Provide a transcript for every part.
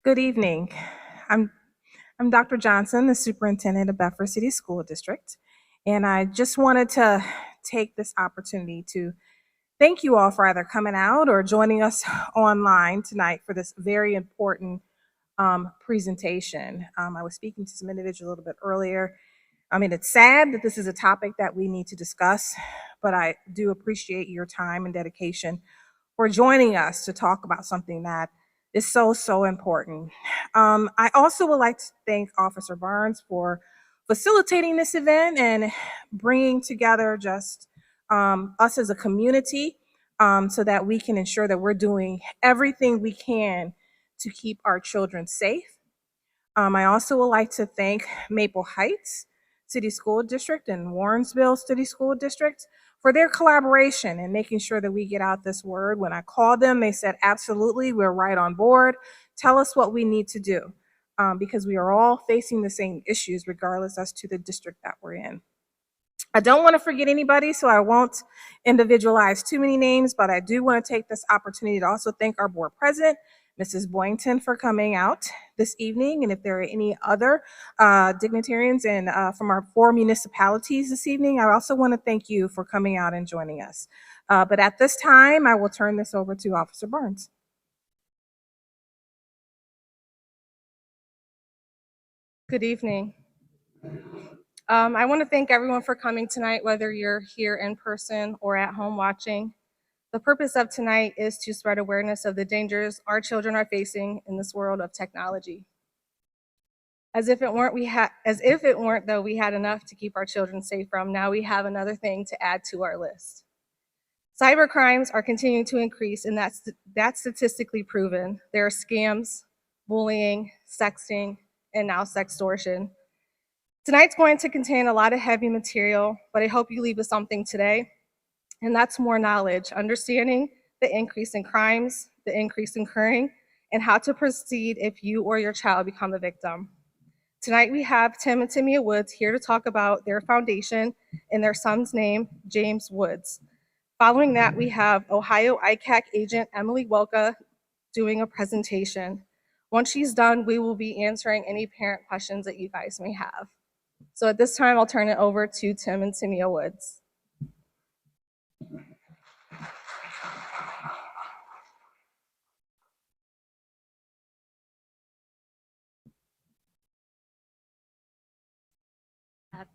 Good evening. I'm I'm Dr. Johnson, the superintendent of Bedford City School District, and I just wanted to take this opportunity to thank you all for either coming out or joining us online tonight for this very important presentation. I was speaking to some individuals a little bit earlier. I mean, it's sad that this is a topic that we need to discuss, but I do appreciate your time and dedication for joining us to talk about something that is so important. I also would like to thank Officer Barnes for facilitating this event and bringing together just us as a community so that we can ensure that we're doing everything we can to keep our children safe. I also would like to thank Maple Heights City School District and Warrensville City School District for their collaboration and making sure that we get out this word. When I called them, they said, absolutely, we're right on board. Tell us what we need to do because we are all facing the same issues regardless as to the district that we're in. I don't want to forget anybody, so I won't individualize too many names, but I do want to take this opportunity to also thank our board president, Mrs. Boynton, for coming out this evening. And if there are any other dignitarians and from our 4 municipalities this evening, I also want to thank you for coming out and joining us. But at this time, I will turn this over to Officer Barnes. Good evening. I want to thank everyone for coming tonight, whether you're here in person or at home watching. The purpose of tonight is to spread awareness of the dangers our children are facing in this world of technology. As if it weren't though, we had enough to keep our children safe from. Now we have another thing to add to our list. Cyber crimes are continuing to increase, and that's statistically proven. There are scams, bullying, sexting, and now sextortion. Tonight's going to contain a lot of heavy material, but I hope you leave with something today, and that's more knowledge, understanding the increase in crimes, the increase in occurring, and how to proceed if you or your child become a victim. Tonight we have Tim and Timea Woods here to talk about their foundation and their son's name, James Woods. Following that, we have Ohio ICAC agent Emily Welka doing a presentation. Once she's done, we will be answering any parent questions that you guys may have. So at this time, I'll turn it over to Tim and Timea Woods.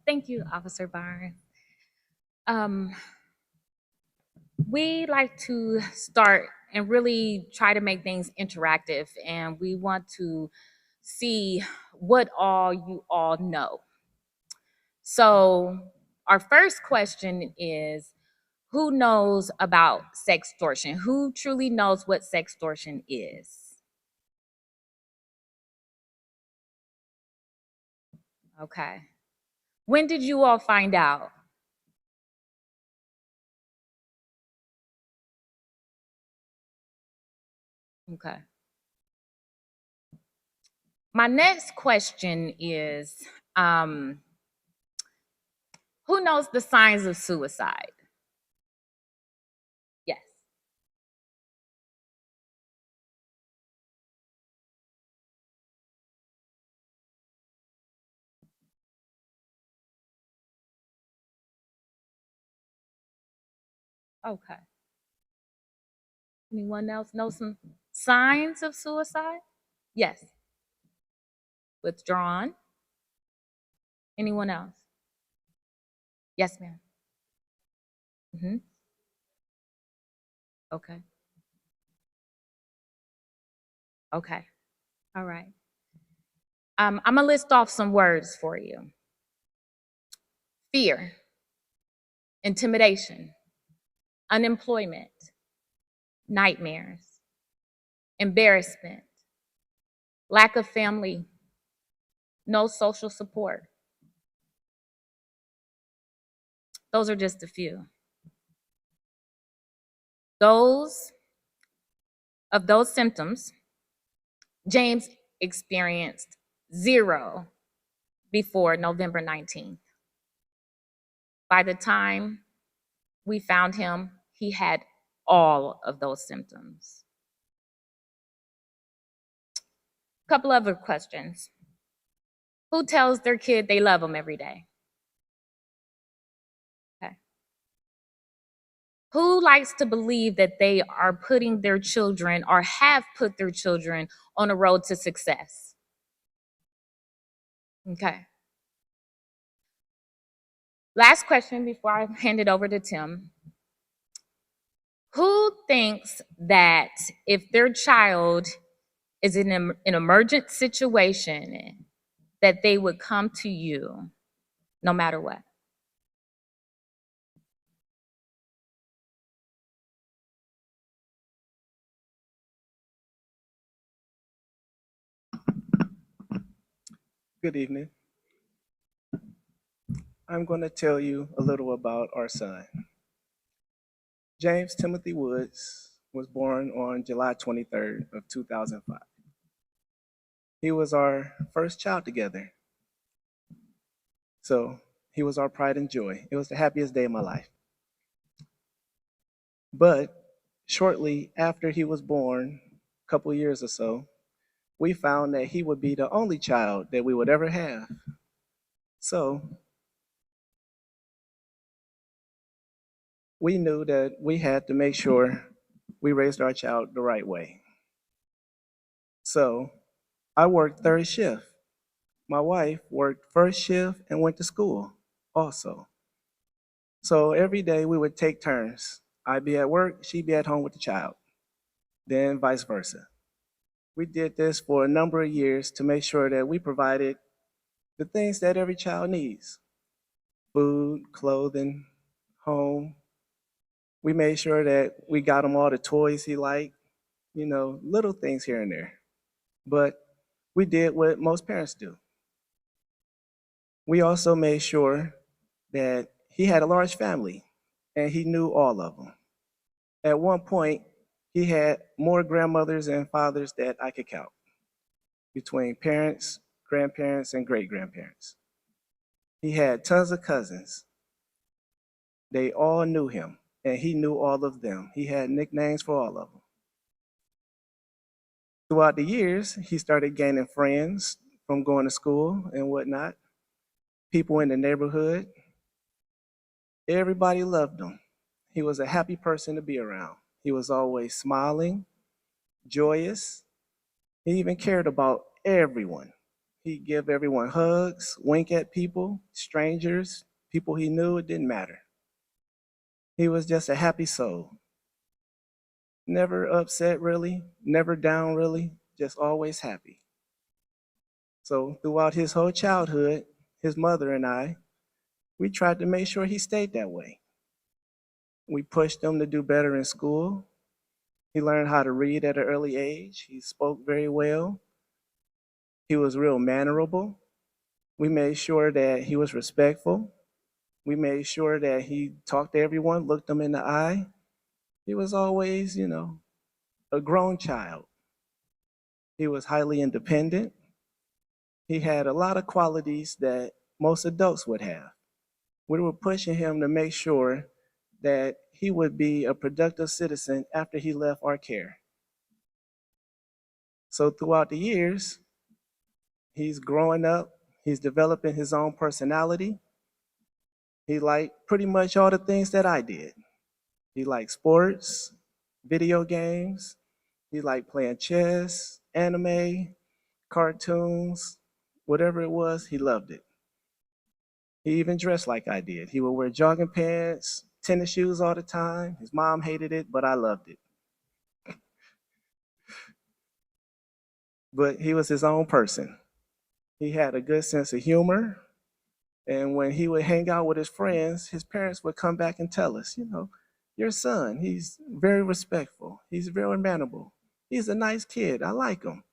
Thank you, Officer Barnes. We like to start and really try to make things interactive, and we want to see what all you all know. So our first question is, who knows about sextortion? Who truly knows what sextortion is? Okay. When did you all find out? Okay. My next question is, who knows the signs of suicide? Yes. Okay. Anyone else know some signs of suicide? Yes. Withdrawn. Anyone else? Yes, ma'am. Mm-hmm. Okay. Okay. All right. I'm gonna list off some words for you. Fear, intimidation, unemployment, nightmares, embarrassment, lack of family, no social support. Those are just a few. Of those symptoms, James experienced 0 before November 19th. By the time we found him, he had all of those symptoms. Couple other questions. Who tells their kid they love them every day? Okay. Who likes to believe that they are putting their children or have put their children on a road to success? Okay. Last question before I hand it over to Tim. Who thinks that if their child is in an emergent situation, that they would come to you no matter what? Good evening. I'm going to tell you a little about our son. James Timothy Woods was born on July 23rd of 2005. He was our first child together. So he was our pride and joy. It was the happiest day of my life. But shortly after he was born, a couple years or so, we found that he would be the only child that we would ever have. So we knew that we had to make sure we raised our child the right way. So I worked third shift. My wife worked first shift and went to school also. So every day we would take turns. I'd be at work, she'd be at home with the child, then vice versa. We did this for a number of years to make sure that we provided the things that every child needs: food, clothing, home. We made sure that we got him all the toys he liked, little things here and there. But we did what most parents do. We also made sure that he had a large family and he knew all of them. At one point, he had more grandmothers and fathers that I could count, between parents, grandparents, and great grandparents. He had tons of cousins. They all knew him, and he knew all of them. He had nicknames for all of them. Throughout the years, he started gaining friends from going to school and whatnot, people in the neighborhood. Everybody loved him. He was a happy person to be around. He was always smiling, joyous. He even cared about everyone. He'd give everyone hugs, wink at people, strangers, people he knew, it didn't matter. He was just a happy soul. Never upset really, never down really, just always happy. So throughout his whole childhood, his mother and I, we tried to make sure he stayed that way. We pushed him to do better in school. He learned how to read at an early age. He spoke very well. He was real mannerable. We made sure that he was respectful. We made sure that he talked to everyone, looked them in the eye. He was always, a grown child. He was highly independent. He had a lot of qualities that most adults would have. We were pushing him to make sure that he would be a productive citizen after he left our care. So throughout the years, he's growing up, he's developing his own personality. He liked pretty much all the things that I did. He liked sports, video games, he liked playing chess, anime, cartoons, whatever it was, he loved it. He even dressed like I did. He would wear jogging pants, tennis shoes all the time. His mom hated it, but I loved it. But he was his own person. He had a good sense of humor. And when he would hang out with his friends, his parents would come back and tell us, your son, he's very respectful. He's very mannerable. He's a nice kid. I like him.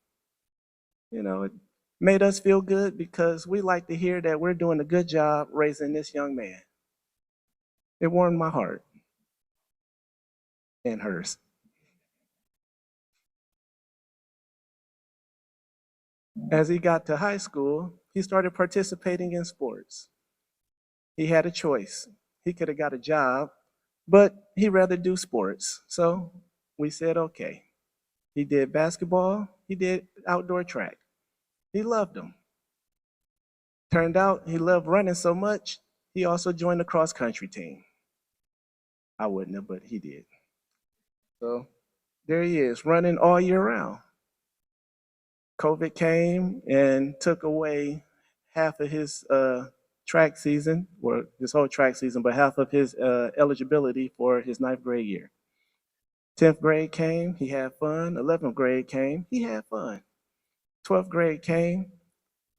It made us feel good because we like to hear that we're doing a good job raising this young man. It warmed my heart and hers. As he got to high school, he started participating in sports. He had a choice. He could have got a job, but he'd rather do sports. So we said, okay. He did basketball, he did outdoor track. He loved them. Turned out he loved running so much, he also joined the cross country team. I wouldn't have, but he did. So there he is, running all year round. COVID came and took away half of his track season, or his whole track season, but half of his eligibility for his ninth grade year. 10th grade came, he had fun. 11th grade came, he had fun. 12th grade came,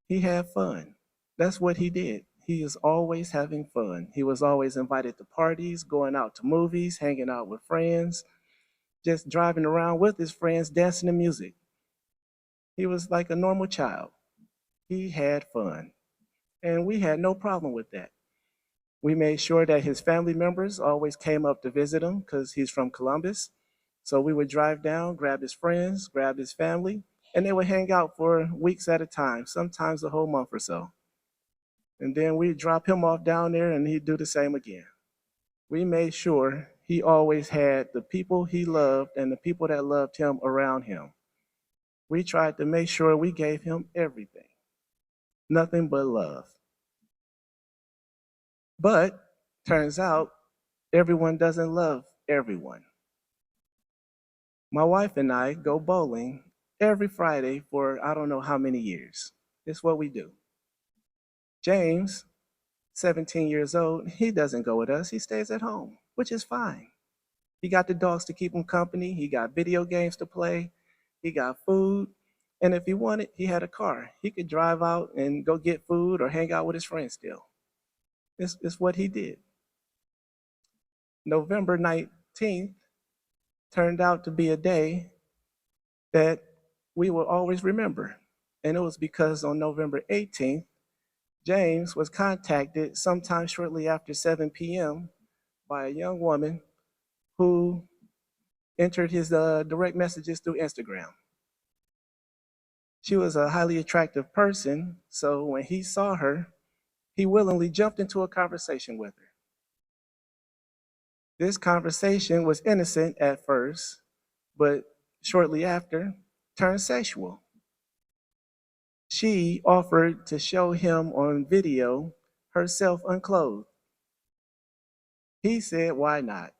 he had fun. That's what he did. He is always having fun. He was always invited to parties, going out to movies, hanging out with friends, just driving around with his friends, dancing to music. He was like a normal child. He had fun. And we had no problem with that. We made sure that his family members always came up to visit him because he's from Columbus. So we would drive down, grab his friends, grab his family, and they would hang out for weeks at a time, sometimes a whole month or so. And then we'd drop him off down there and he'd do the same again. We made sure he always had the people he loved and the people that loved him around him. We tried to make sure we gave him everything, nothing but love. But turns out everyone doesn't love everyone. My wife and I go bowling every Friday for I don't know how many years. It's what we do. James, 17 years old, he doesn't go with us. He stays at home, which is fine. He got the dogs to keep him company. He got video games to play. He got food. And if he wanted, he had a car. He could drive out and go get food or hang out with his friends still. It's what he did. November 19th turned out to be a day that we will always remember. And it was because on November 18th, James was contacted sometime shortly after 7 p.m. by a young woman who entered his direct messages through Instagram. She was a highly attractive person, so when he saw her, he willingly jumped into a conversation with her. This conversation was innocent at first, but shortly after turned sexual. She offered to show him on video herself unclothed. He said, why not?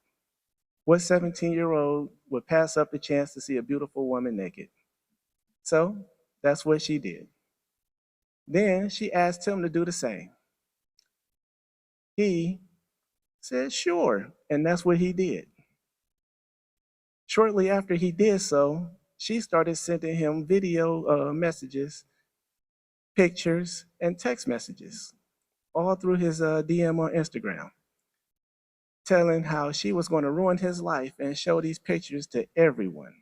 What 17-year-old would pass up the chance to see a beautiful woman naked? So that's what she did. Then she asked him to do the same. He said, sure, and that's what he did. Shortly after he did so, she started sending him video messages, pictures, and text messages, all through his DM on Instagram, telling how she was going to ruin his life and show these pictures to everyone.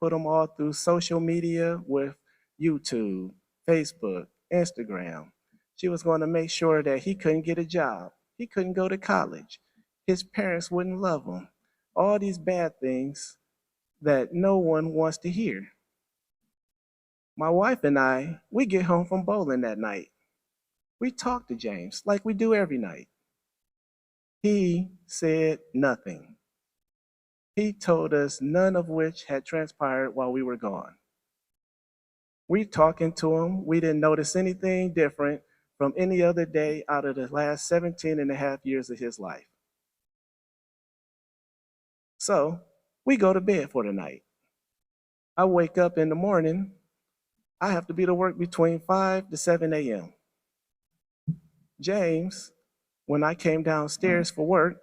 Put them all through social media with YouTube, Facebook, Instagram. She was going to make sure that he couldn't get a job. He couldn't go to college. His parents wouldn't love him. All these bad things that no one wants to hear. My wife and I, we get home from bowling that night. We talk to James like we do every night. He said nothing. He told us none of which had transpired while we were gone. We talking to him, we didn't notice anything different from any other day out of the last 17 and a half years of his life. So we go to bed for the night. I wake up in the morning, I have to be to work between 5 to 7 a.m. James, when I came downstairs for work,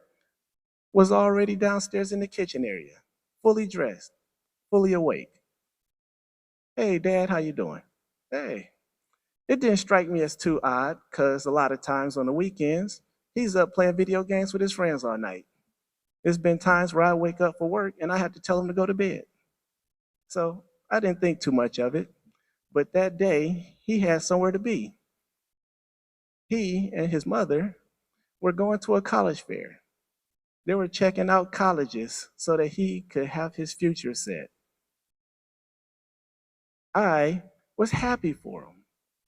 was already downstairs in the kitchen area, fully dressed, fully awake. Hey, Dad, how you doing? Hey. It didn't strike me as too odd, because a lot of times on the weekends, he's up playing video games with his friends all night. There's been times where I wake up for work and I have to tell him to go to bed. So I didn't think too much of it. But that day, he had somewhere to be. He and his mother were going to a college fair. They were checking out colleges so that he could have his future set. I was happy for him.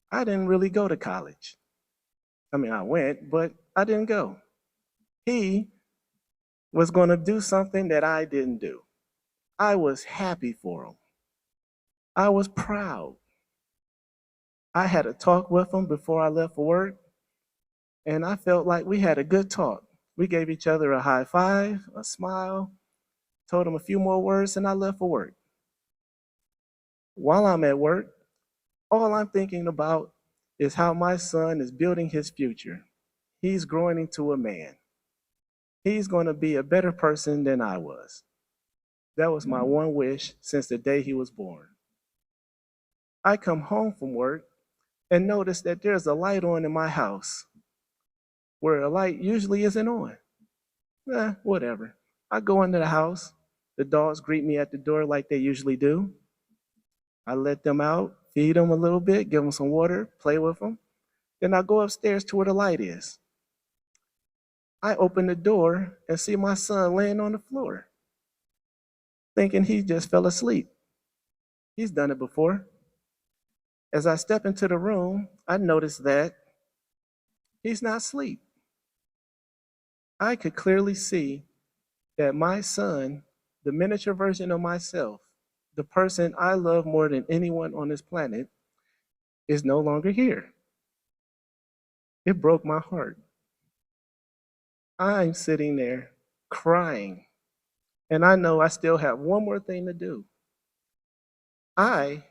I didn't really go to college. I mean, I went, but I didn't go. He was going to do something that I didn't do. I was happy for him. I was proud. I had a talk with him before I left for work, and I felt like we had a good talk. We gave each other a high five, a smile, told him a few more words, and I left for work. While I'm at work, all I'm thinking about is how my son is building his future. He's growing into a man. He's going to be a better person than I was. That was my one wish since the day he was born. I come home from work and notice that there's a light on in my house where a light usually isn't on. Whatever. I go into the house. The dogs greet me at the door like they usually do. I let them out, feed them a little bit, give them some water, play with them. Then I go upstairs to where the light is. I open the door and see my son laying on the floor, thinking he just fell asleep. He's done it before. As I step into the room, I notice that he's not asleep. I could clearly see that my son, the miniature version of myself, the person I love more than anyone on this planet, is no longer here. It broke my heart. I'm sitting there crying, and I know I still have one more thing to do. I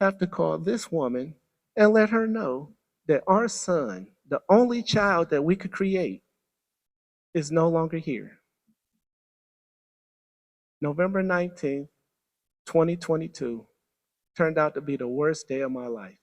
have to call this woman and let her know that our son, the only child that we could create, is no longer here. November 19th, 2022, turned out to be the worst day of my life.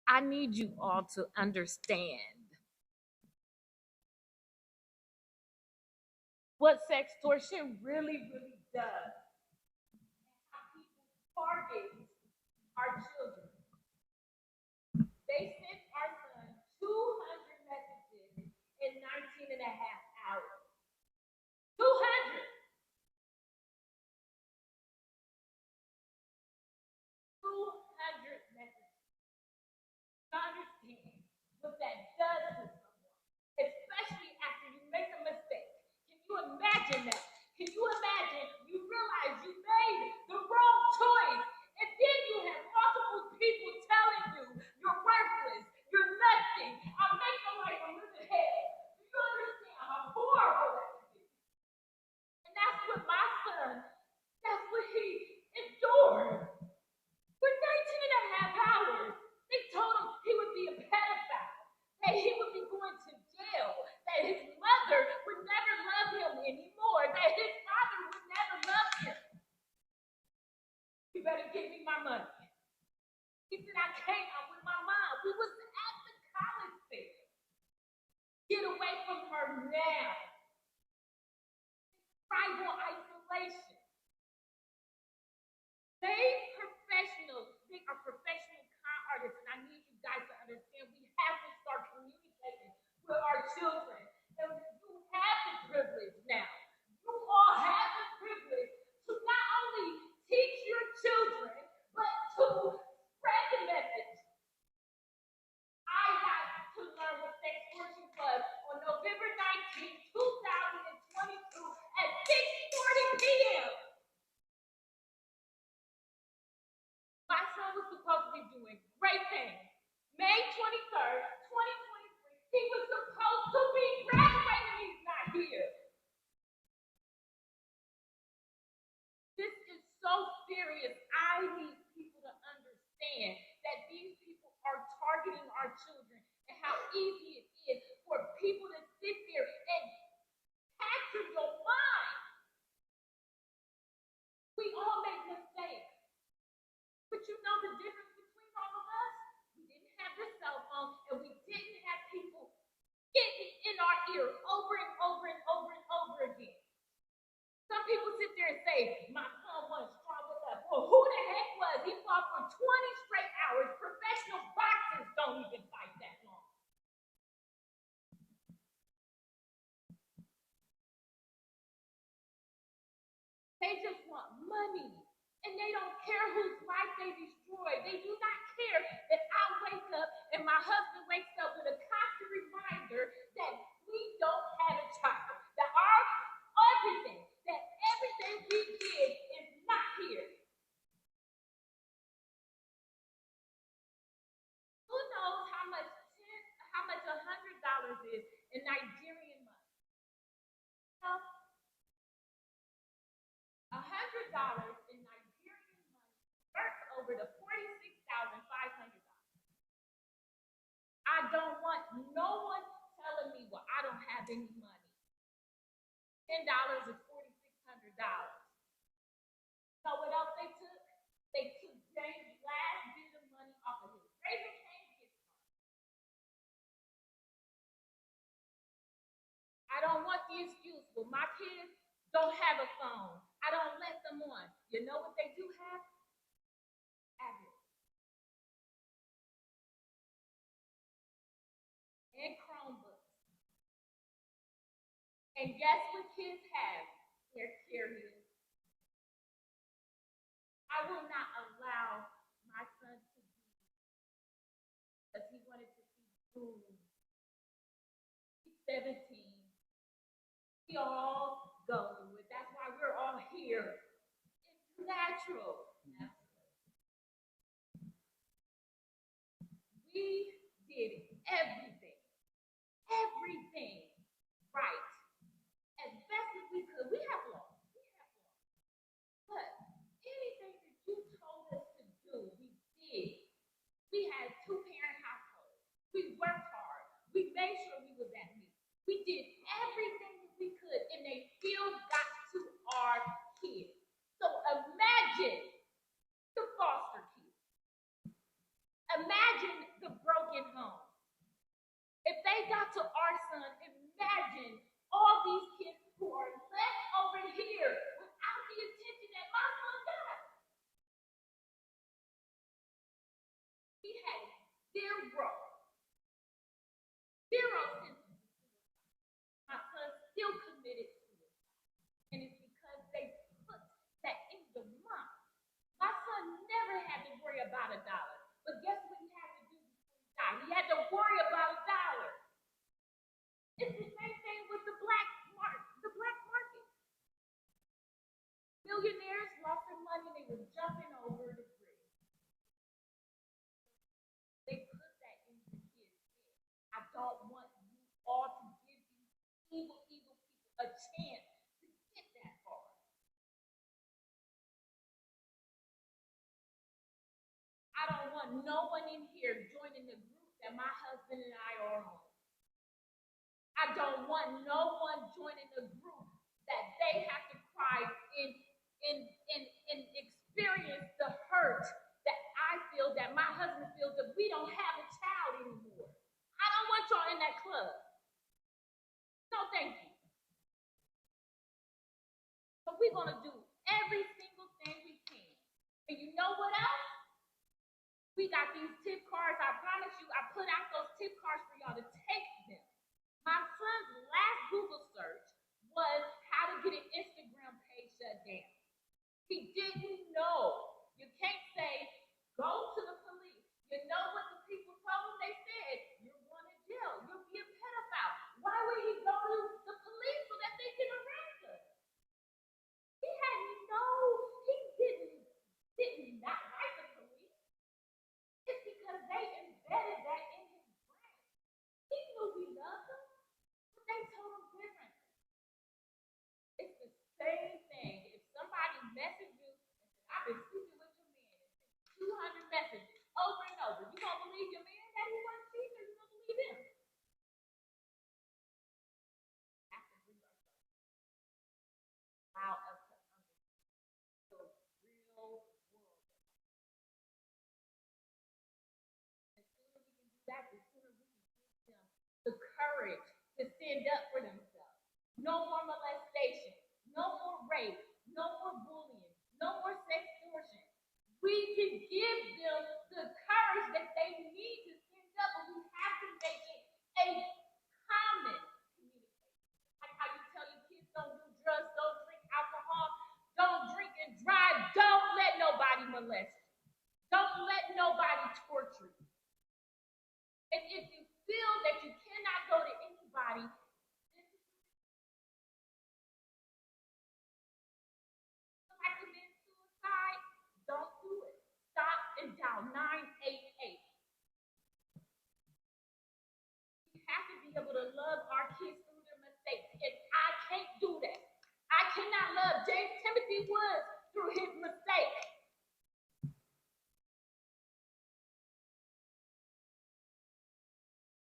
I need you all to understand what sextortion really, really does. How people target our children. They sent our son 200 messages in 19 and a half hours. 200! 200 messages. You understand what that does to someone, especially after you make a mistake. Can you imagine that? Can you imagine you realize you made the wrong choice, and then you have multiple people telling you you're worthless, you're nothing, I'll make your life a living hell. Do you understand how horrible that is? And that's what my son, that's what he endured. For 19 and a half hours, they told him he would be a pedophile, that he would be going to jail, that his mother would never love him anymore, that his father would never love him. You better give me my money. He said, I can't, I'm with my mom. We was at the college fair. Get away from her now. Tribal isolation. They are professional con artists, and I need you guys to understand we have to start communicating with our children. And you have the privilege now. You all have the privilege to not only teach your children, but to spread the message. I got to learn what sextortion was on November 19, 2022 at 6:40 p.m. My son was supposed to be doing great things. May 23rd, 2023, he was supposed to be graduating. He's not here. This is so serious. I need people to understand that these people are targeting our children and how easy it is for people to sit there and capture your mind. We all make mistakes. But you know the difference between all of us? We didn't have the cell phone, and we didn't have people getting in our ear over and over and over and over again. Some people sit there and say, my son wasn't strong enough. Well, who the heck was? He fought for 20 straight hours. Professional boxers don't even fight that long. They just want money. And they don't care whose life they destroy. They do not care that I wake up and my husband wakes up with a constant reminder that we don't have a child, that everything we did is not here. Who knows how much $100 is in Nigerian money? No. $100 in Nigerian money worth over to $46,500. I don't want no one telling me, well, I don't have any money. $10 is $4,600. Know what else they took? They took James' last bit of money off of his Raising Cane gift card. I don't want the excuse, well, my kids don't have a phone. I don't let them on. You know what they do have? Tablets. And Chromebooks. And guess what kids have? Their carriers. I will not allow my son to be, because he wanted to see food. He's 17. We all go through it. That's why we're all here. It's natural. We did everything right, as best as we could. We have lost. But anything that you told us to do, we did. We had 2-parent households. We worked hard. We made sure we was at meet. We did everything that we could, and they still got to our kids. So imagine the foster kids. Imagine the broken home. If they got to our son, imagine all these kids who are left over here without the attention that my son got. He had zero symptoms. My son still committed suicide. And it's because they put that in the mom. My son never had to worry about $1. But guess what he had to do before he died? He had to worry about $1. It's the same thing with the black market. Millionaires lost their money and they were jumping over the bridge. They put that into the kids' head. I don't want you all to give these evil people a chance to get that far. I don't want no one in here joining the group that my husband and I are on. I don't want no one joining the group that they have to cry and experience the hurt that I feel, that my husband feels, that we don't have a child anymore. I don't want y'all in that club. No, thank you. So we're going to do every single thing we can. And you know what else? We got these tip cards. I promise you, I put out those tip cards for y'all to take them. My son's last Google search was how to get an Instagram page shut down. He didn't know. You can't say, go to the police. You know what the people told him? They said, you're going to jail. You'll be a pedophile. Why would he go to the police so that they can arrest us? He did not write the police. It's because they embedded that in his brain. He knew we loved him, but they told him differently. It's the same thing. If somebody messages you and says, I've been sleeping with your man, and 200 messages over and over, you gonna believe your man that he wasn't cheating, or you gonna believe him? Have to bring ourselves. Allow us to understand the real world. That the sooner we can give them the courage to stand up for themselves. No more molestation, no more rape, no more bullying, no more sextortion. We can give them the courage that they need to stand up, but we have to make it a common communication. Like how you tell your kids don't do drugs, don't drink alcohol, don't drink and drive, don't let be able to love our kids through their mistakes. And I can't do that. I cannot love James Timothy Woods through his mistake.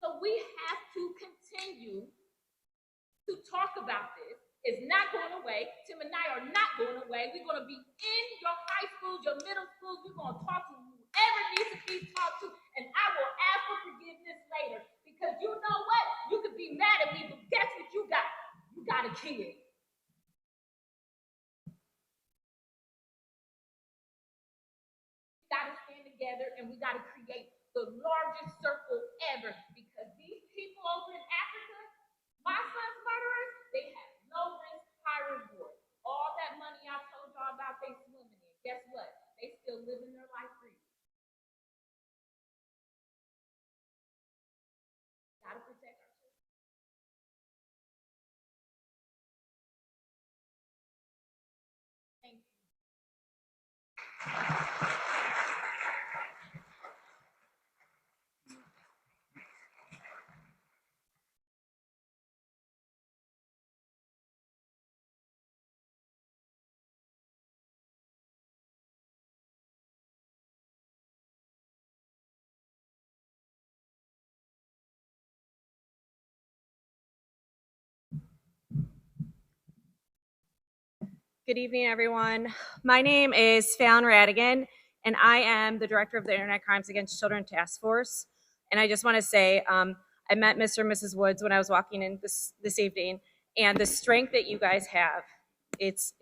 So we have to continue to talk about this. It's not going away. Tim and I are not going away. We're going to be in your high schools, your middle schools. We're going to talk to whoever needs to be talked to, and I will ask for forgiveness later. Because you know what? You could be mad at me, but guess what you got? You got a kid. We got to stand together, and we got to create the largest circle ever. Because these people over in Africa, my son's murderers, they have no risk, high reward. All that money I told y'all about they swimming in, guess what? They still living their life freely. Gotta protect our children. Thank you. Good evening, everyone. My name is Fallon Radigan, and I am the director of the Internet Crimes Against Children Task Force. And I just want to say, I met Mr. and Mrs. Woods when I was walking in this evening, and the strength that you guys have, it's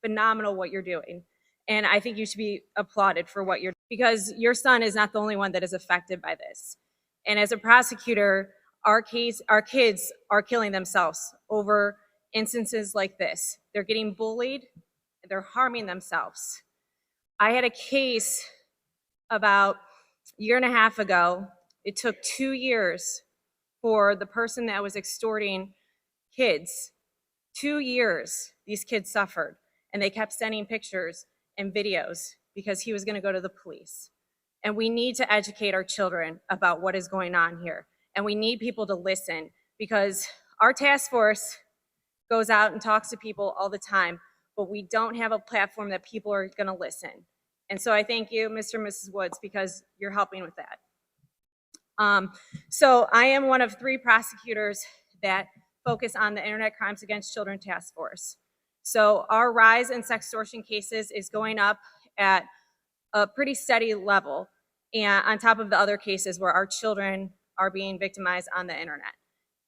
phenomenal what you're doing. And I think you should be applauded for what you're doing, because your son is not the only one that is affected by this. And as a prosecutor, our kids are killing themselves over instances like this. They're getting bullied, they're harming themselves. I had a case about a year and a half ago. It took 2 years for the person that was extorting kids. 2 years these kids suffered, and they kept sending pictures and videos because he was going to go to the police. And we need to educate our children about what is going on here. And we need people to listen, because our task force goes out and talks to people all the time, but we don't have a platform that people are going to listen. And so I thank you, Mr. and Mrs. Woods, because you're helping with that. So I am one of 3 prosecutors that focus on the Internet Crimes Against Children Task Force. So our rise in sextortion cases is going up at a pretty steady level, and on top of the other cases where our children are being victimized on the internet.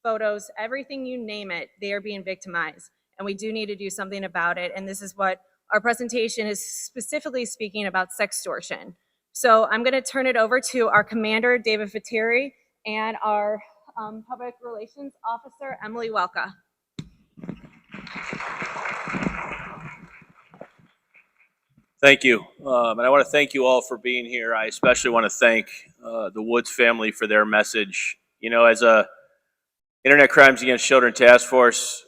Photos, everything you name it, they are being victimized, and we do need to do something about it. And this is what our presentation is specifically speaking about: sextortion. So I'm going to turn it over to our commander, David Fateri, and our public relations officer, Emily Welka. Thank you. And I want to thank you all for being here. I especially want to thank the Woods family for their message. You know, as a Internet Crimes Against Children Task Force,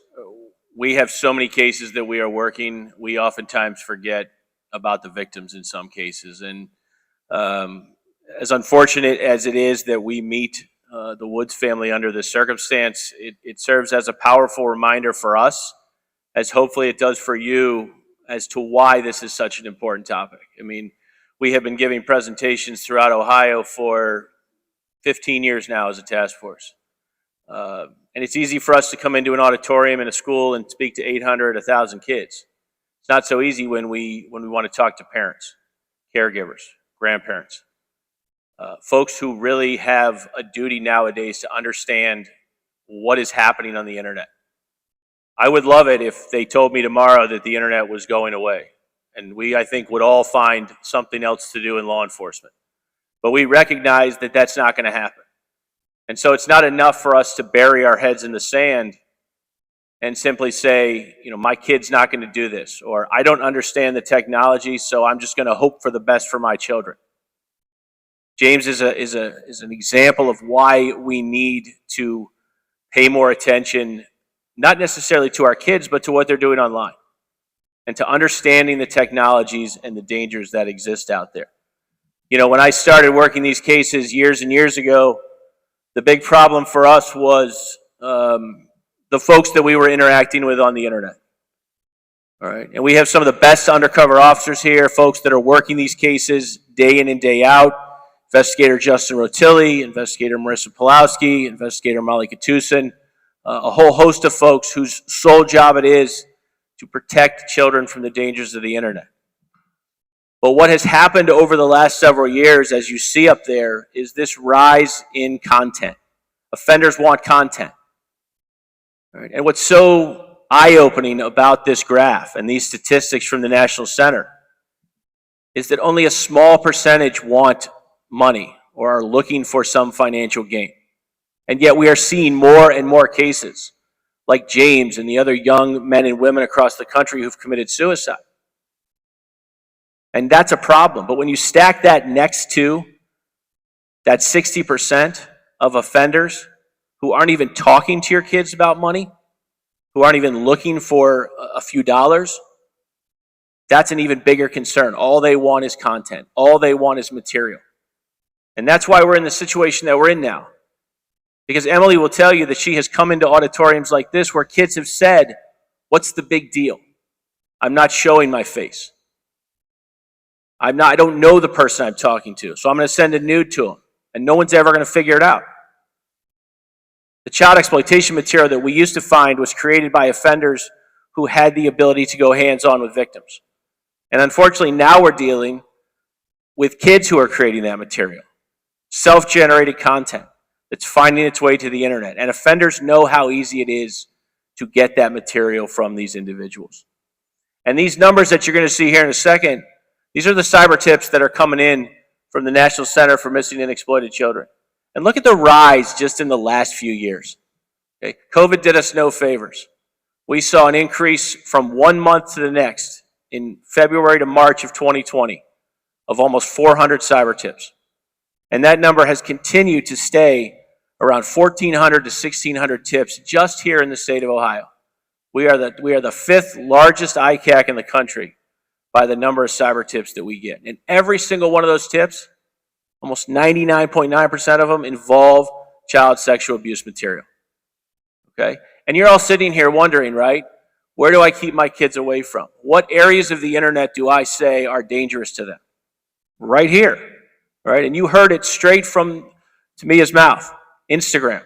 we have so many cases that we are working. We oftentimes forget about the victims in some cases. And as unfortunate as it is that we meet the Woods family under this circumstance, it serves as a powerful reminder for us, as hopefully it does for you, as to why this is such an important topic. I mean, we have been giving presentations throughout Ohio for 15 years now as a task force. And it's easy for us to come into an auditorium in a school and speak to 800, 1,000 kids. It's not so easy when we want to talk to parents, caregivers, grandparents, folks who really have a duty nowadays to understand what is happening on the internet. I would love it if they told me tomorrow that the internet was going away, and we, I think, would all find something else to do in law enforcement. But we recognize that that's not going to happen. And so it's not enough for us to bury our heads in the sand and simply say, you know, my kid's not going to do this, or I don't understand the technology, so I'm just going to hope for the best for my children. James is an example of why we need to pay more attention, not necessarily to our kids, but to what they're doing online, and to understanding the technologies and the dangers that exist out there. You know, when I started working these cases years and years ago, The big problem for us was the folks that we were interacting with on the internet. All right, and we have some of the best undercover officers here, folks that are working these cases day in and day out. Investigator Justin Rotilli, Investigator Marissa Pulowski, Investigator Molly Katusin, a whole host of folks whose sole job it is to protect children from the dangers of the internet. But what has happened over the last several years, as you see up there, is this rise in content. Offenders want content. All right, and what's so eye-opening about this graph and these statistics from the National Center is that only a small percentage want money or are looking for some financial gain. And yet we are seeing more and more cases like James and the other young men and women across the country who've committed suicide. And that's a problem. But when you stack that next to that 60% of offenders who aren't even talking to your kids about money, who aren't even looking for a few dollars, that's an even bigger concern. All they want is content. All they want is material. And that's why we're in the situation that we're in now. Because Emily will tell you that she has come into auditoriums like this where kids have said, "What's the big deal? I'm not showing my face. I don't know the person I'm talking to, so I'm going to send a nude to them, and no one's ever going to figure it out." The child exploitation material that we used to find was created by offenders who had the ability to go hands-on with victims. And unfortunately, now we're dealing with kids who are creating that material. Self-generated content that's finding its way to the internet. And offenders know how easy it is to get that material from these individuals. And these numbers that you're going to see here in a second, these are the cyber tips that are coming in from the National Center for Missing and Exploited Children. And look at the rise just in the last few years. Okay? COVID did us no favors. We saw an increase from 1 month to the next in February to March of 2020 of almost 400 cyber tips. And that number has continued to stay around 1,400 to 1,600 tips just here in the state of Ohio. We are the fifth largest ICAC in the country by the number of cyber tips that we get. And every single one of those tips, almost 99.9% of them, involve child sexual abuse material. Okay? And you're all sitting here wondering, right? Where do I keep my kids away from? What areas of the internet do I say are dangerous to them? Right here, right? And you heard it straight from Tamia's mouth. Instagram,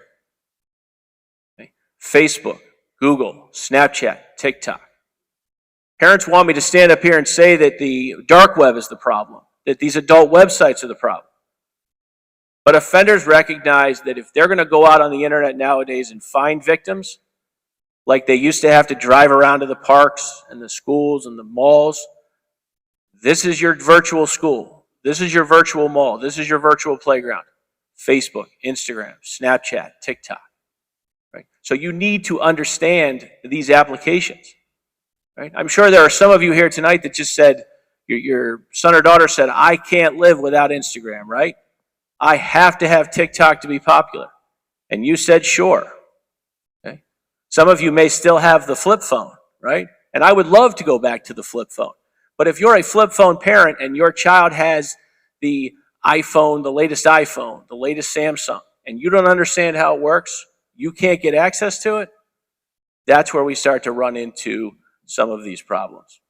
okay? Facebook, Google, Snapchat, TikTok. Parents want me to stand up here and say that the dark web is the problem, that these adult websites are the problem. But offenders recognize that if they're going to go out on the internet nowadays and find victims, like they used to have to drive around to the parks and the schools and the malls, this is your virtual school. This is your virtual mall. This is your virtual playground. Facebook, Instagram, Snapchat, TikTok. Right? So you need to understand these applications. Right? I'm sure there are some of you here tonight that just said, your son or daughter said, "I can't live without Instagram," right? "I have to have TikTok to be popular." And you said, "Sure." Okay? Some of you may still have the flip phone, right? And I would love to go back to the flip phone. But if you're a flip phone parent and your child has the iPhone, the latest iPhone, the latest Samsung, and you don't understand how it works, you can't get access to it, that's where we start to run into some of these problems.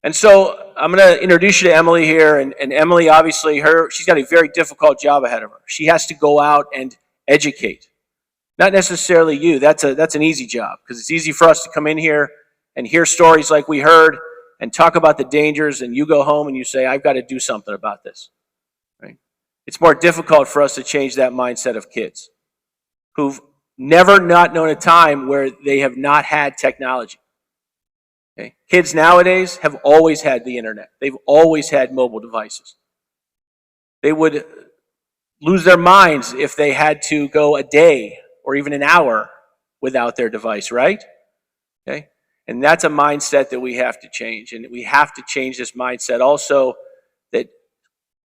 And so I'm going to introduce you to Emily here. And Emily, obviously, she's got a very difficult job ahead of her. She has to go out and educate. Not necessarily you. That's an easy job, because it's easy for us to come in here and hear stories like we heard and talk about the dangers, and you go home and you say, "I've got to do something about this." Right? It's more difficult for us to change that mindset of kids who've never not known a time where they have not had technology. Okay? Kids nowadays have always had the internet. They've always had mobile devices. They would lose their minds if they had to go a day or even an hour without their device, right? Okay? And that's a mindset that we have to change. And we have to change this mindset also that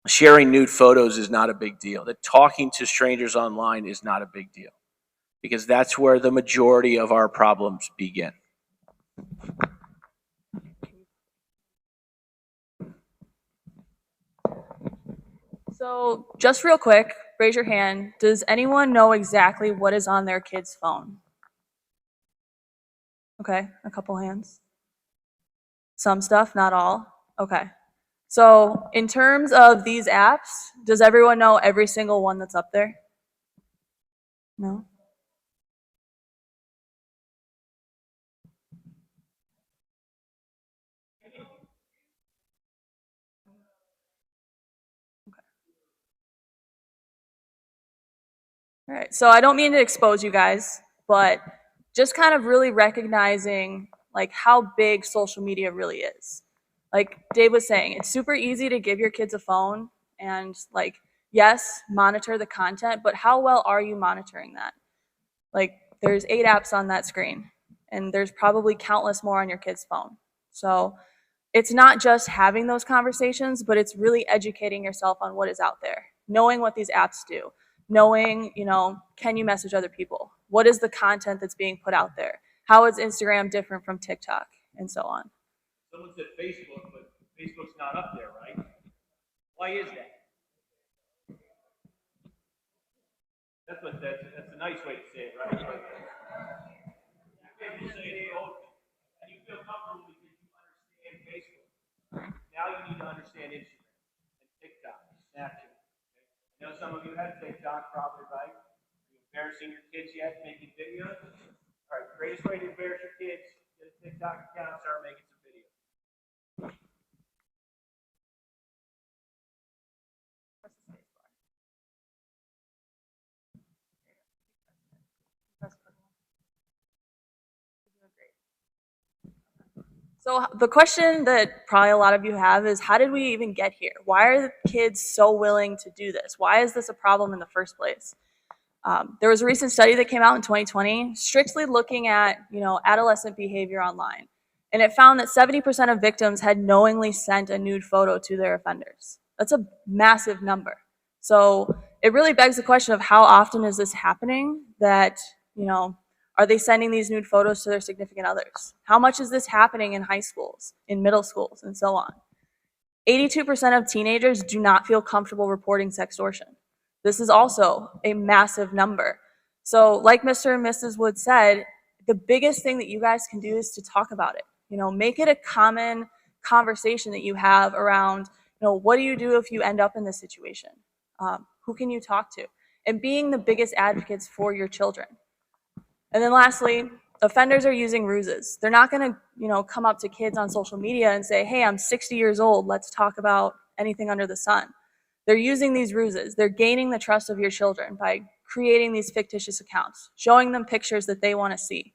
sharing nude photos is not a big deal, that talking to strangers online is not a big deal, because that's where the majority of our problems begin. So just real quick, raise your hand. Does anyone know exactly what is on their kid's phone? Okay, a couple hands. Some stuff, not all. Okay. So in terms of these apps, does everyone know every single one that's up there? No? All right, so I don't mean to expose you guys, but just kind of really recognizing like how big social media really is. Like Dave was saying, it's super easy to give your kids a phone and like, yes, monitor the content, but how well are you monitoring that? Like there's 8 apps on that screen and there's probably countless more on your kid's phone. So it's not just having those conversations, but it's really educating yourself on what is out there, knowing what these apps do, knowing, can you message other people? What is the content that's being put out there? How is Instagram different from TikTok and so on? Someone said Facebook, but Facebook's not up there, right? Why is that? That's a nice way to say it, right? People say they open, and you feel comfortable because you understand Facebook. Now you need to understand Instagram and TikTok, Snapchat. I know some of you have TikTok, probably, right? Are you embarrassing your kids yet, making videos? All right, greatest way to embarrass your kids, get a TikTok account, start making some videos. So the question that probably a lot of you have is, how did we even get here? Why are the kids so willing to do this? Why is this a problem in the first place? There was a recent study that came out in 2020, strictly looking at adolescent behavior online, and it found that 70% of victims had knowingly sent a nude photo to their offenders. That's a massive number. So it really begs the question of how often is this happening? That are they sending these nude photos to their significant others? How much is this happening in high schools, in middle schools, and so on? 82% of teenagers do not feel comfortable reporting sextortion. This is also a massive number. So like Mr. and Mrs. Wood said, the biggest thing that you guys can do is to talk about it. Make it a common conversation that you have around, what do you do if you end up in this situation? Who can you talk to? And being the biggest advocates for your children. And then lastly, offenders are using ruses. They're not going to, come up to kids on social media and say, hey, I'm 60 years old, let's talk about anything under the sun. They're using these ruses. They're gaining the trust of your children by creating these fictitious accounts, showing them pictures that they want to see.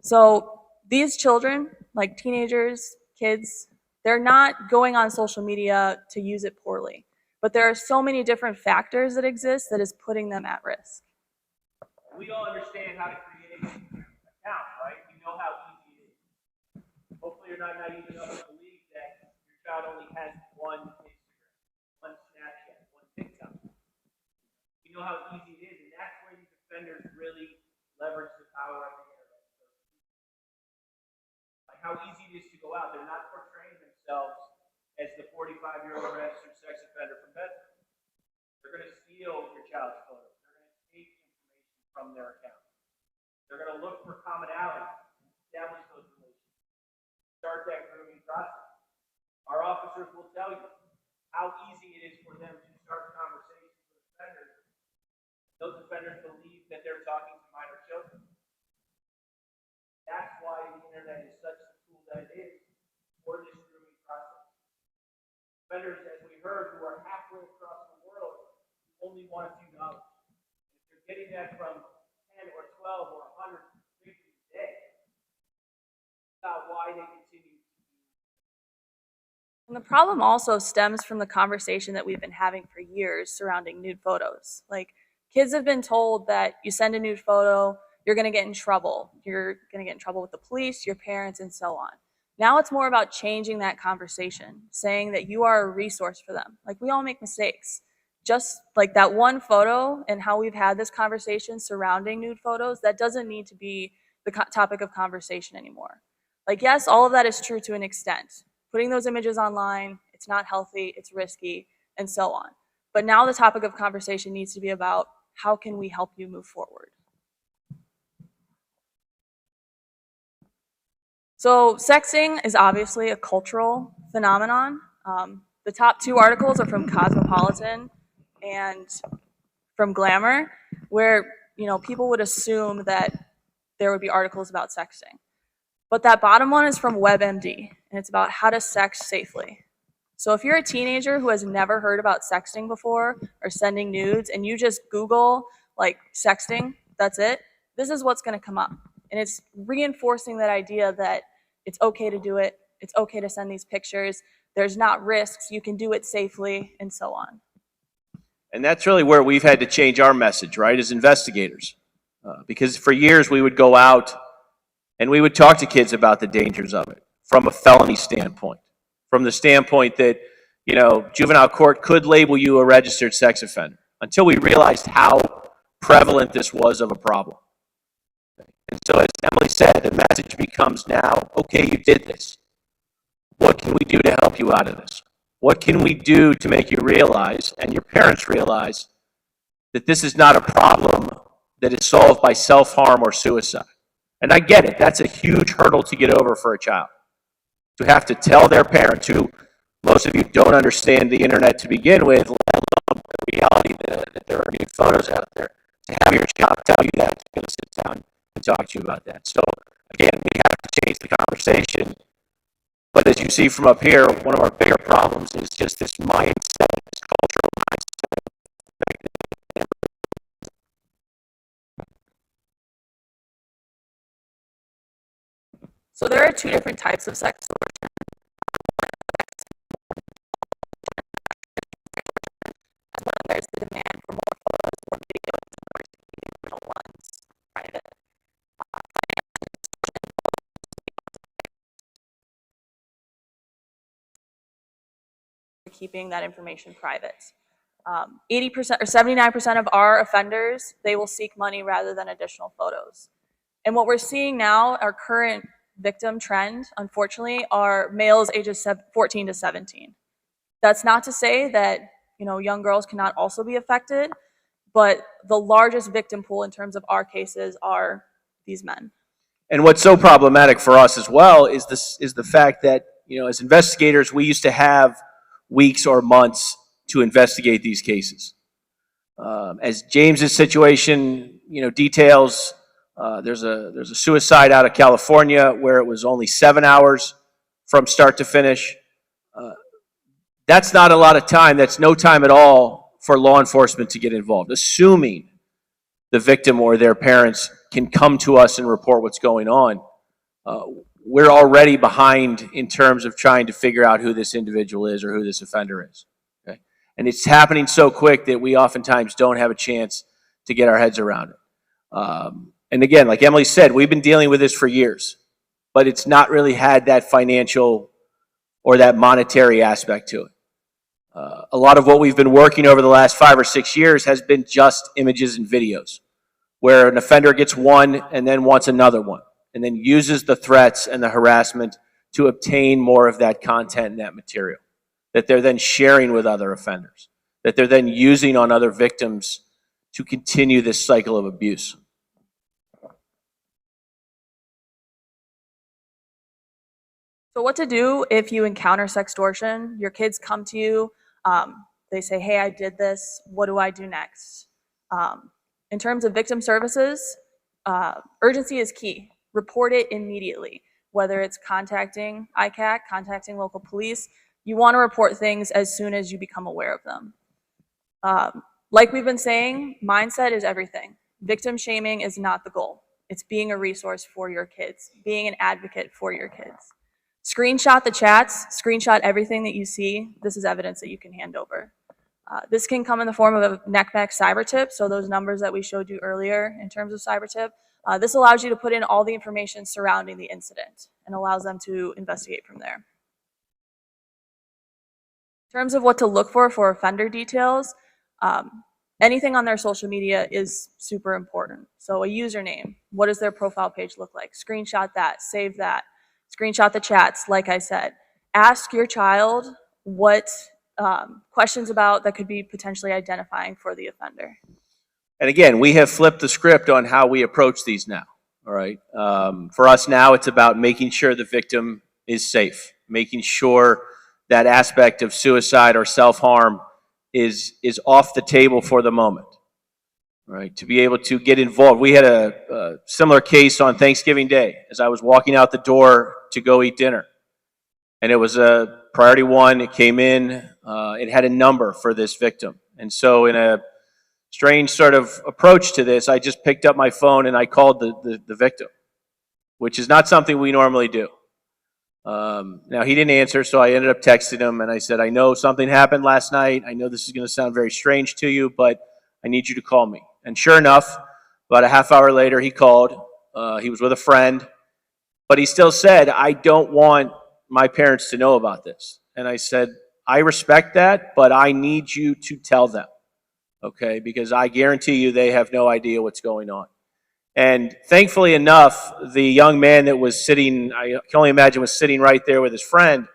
So these children, like teenagers, kids, they're not going on social media to use it poorly. But there are so many different factors that exist that is putting them at risk. We all understand how to create an account, right? We know how easy it is. Hopefully you're not naive enough to believe that your child only has one Instagram, one Snapchat, one TikTok. We know how easy it is, and that's where these offenders really leverage the power of the internet. Like how easy it is to go out. They're not portraying themselves as the 45-year-old registered sex offender from Bedford. They're going to steal your child's photos. They're going to take information from their account. They're going to look for commonality, establish those relationships, start that grooming process. Our officers will tell you how easy it is for them to start conversations with offenders. Those offenders believe that they're talking to minor children. That's why the internet is such a tool that it is for this grooming process. Offenders, as we heard, who are halfway across the world, only want a few dollars. If they're getting that from 10 or 12 or 100 victims a day, about why they continue. And the problem also stems from the conversation that we've been having for years surrounding nude photos. Like, kids have been told that you send a nude photo, you're going to get in trouble. You're going to get in trouble with the police, your parents, and so on. Now it's more about changing that conversation, saying that you are a resource for them. Like, we all make mistakes. Just like that one photo and how we've had this conversation surrounding nude photos, that doesn't need to be the topic of conversation anymore. Like, yes, all of that is true to an extent. Putting those images online, it's not healthy, it's risky, and so on. But now the topic of conversation needs to be about how can we help you move forward? So sexting is obviously a cultural phenomenon. The top 2 articles are from Cosmopolitan and from Glamour, where people would assume that there would be articles about sexting. But that bottom one is from WebMD, and it's about how to sex safely. So if you're a teenager who has never heard about sexting before or sending nudes, and you just Google like sexting, that's it, this is what's going to come up. And it's reinforcing that idea that it's okay to do it, it's okay to send these pictures, there's not risks, you can do it safely, and so on. And that's really where we've had to change our message, right, as investigators. Because for years we would go out and we would talk to kids about the dangers of it from a felony standpoint, from the standpoint that, juvenile court could label you a registered sex offender, until we realized how prevalent this was of a problem. And so as Emily said, the message becomes now, okay, you did this. What can we do to help you out of this? What can we do to make you realize, and your parents realize, that this is not a problem that is solved by self-harm or suicide? And I get it, that's a huge hurdle to get over for a child. To have to tell their parents, who most of you don't understand the internet to begin with, let alone the reality that there are new photos out there, to have your child tell you that, to go sit down and talk to you about that. So again, we have to change the conversation. But as you see from up here, one of our bigger problems is just this mindset, this cultural mindset. So there are 2 different types of sex extortion. There's the demand for more photos, more videos, in order to keep the original ones private. Keeping that information private. 80% or 79% of our offenders, they will seek money rather than additional photos. And what we're seeing now, our current victim trend, unfortunately, are males ages 14 to 17. That's not to say that young girls cannot also be affected, but the largest victim pool in terms of our cases are these men. And what's so problematic for us as well is the fact that, as investigators, we used to have weeks or months to investigate these cases. As James's situation, details, there's a suicide out of California where it was only 7 hours from start to finish. That's not a lot of time. That's no time at all for law enforcement to get involved, assuming the victim or their parents can come to us and report what's going on. We're already behind in terms of trying to figure out who this individual is or who this offender is. Okay? And it's happening so quick that we oftentimes don't have a chance to get our heads around it. And again, like Emily said, we've been dealing with this for years, but it's not really had that financial or that monetary aspect to it. A lot of what we've been working over the last 5 or 6 years has been just images and videos, where an offender gets one and then wants another one, and then uses the threats and the harassment to obtain more of that content and that material that they're then sharing with other offenders, that they're then using on other victims to continue this cycle of abuse. So what to do if you encounter sextortion? Your kids come to you, they say, hey, I did this, what do I do next? In terms of victim services, urgency is key. Report it immediately, whether it's contacting ICAC, contacting local police. You want to report things as soon as you become aware of them. Like we've been saying, mindset is everything. Victim shaming is not the goal. It's being a resource for your kids, being an advocate for your kids. Screenshot the chats, screenshot everything that you see. This is evidence that you can hand over. This can come in the form of a NCMEC cyber tip, so those numbers that we showed you earlier in terms of cyber tip. This allows you to put in all the information surrounding the incident and allows them to investigate from there. In terms of what to look for offender details, anything on their social media is super important. So a username, what does their profile page look like? Screenshot that, save that. Screenshot the chats, like I said. Ask your child what questions about that could be potentially identifying for the offender. And again, we have flipped the script on how we approach these now. All right. For us now, it's about making sure the victim is safe, making sure that aspect of suicide or self-harm is off the table for the moment. All right. To be able to get involved. We had a similar case on Thanksgiving Day as I was walking out the door to go eat dinner. And it was a priority one. It came in. It had a number for this victim. And so in a strange sort of approach to this, I just picked up my phone and I called the victim, which is not something we normally do. Now, he didn't answer, so I ended up texting him, and I said, I know something happened last night. I know this is going to sound very strange to you, but I need you to call me. And sure enough, about a half hour later, he called. He was with a friend, but he still said, I don't want my parents to know about this. And I said, I respect that, but I need you to tell them, okay? Because I guarantee you they have no idea what's going on. And thankfully enough, the young man that was sitting, I can only imagine was sitting right there with his friend,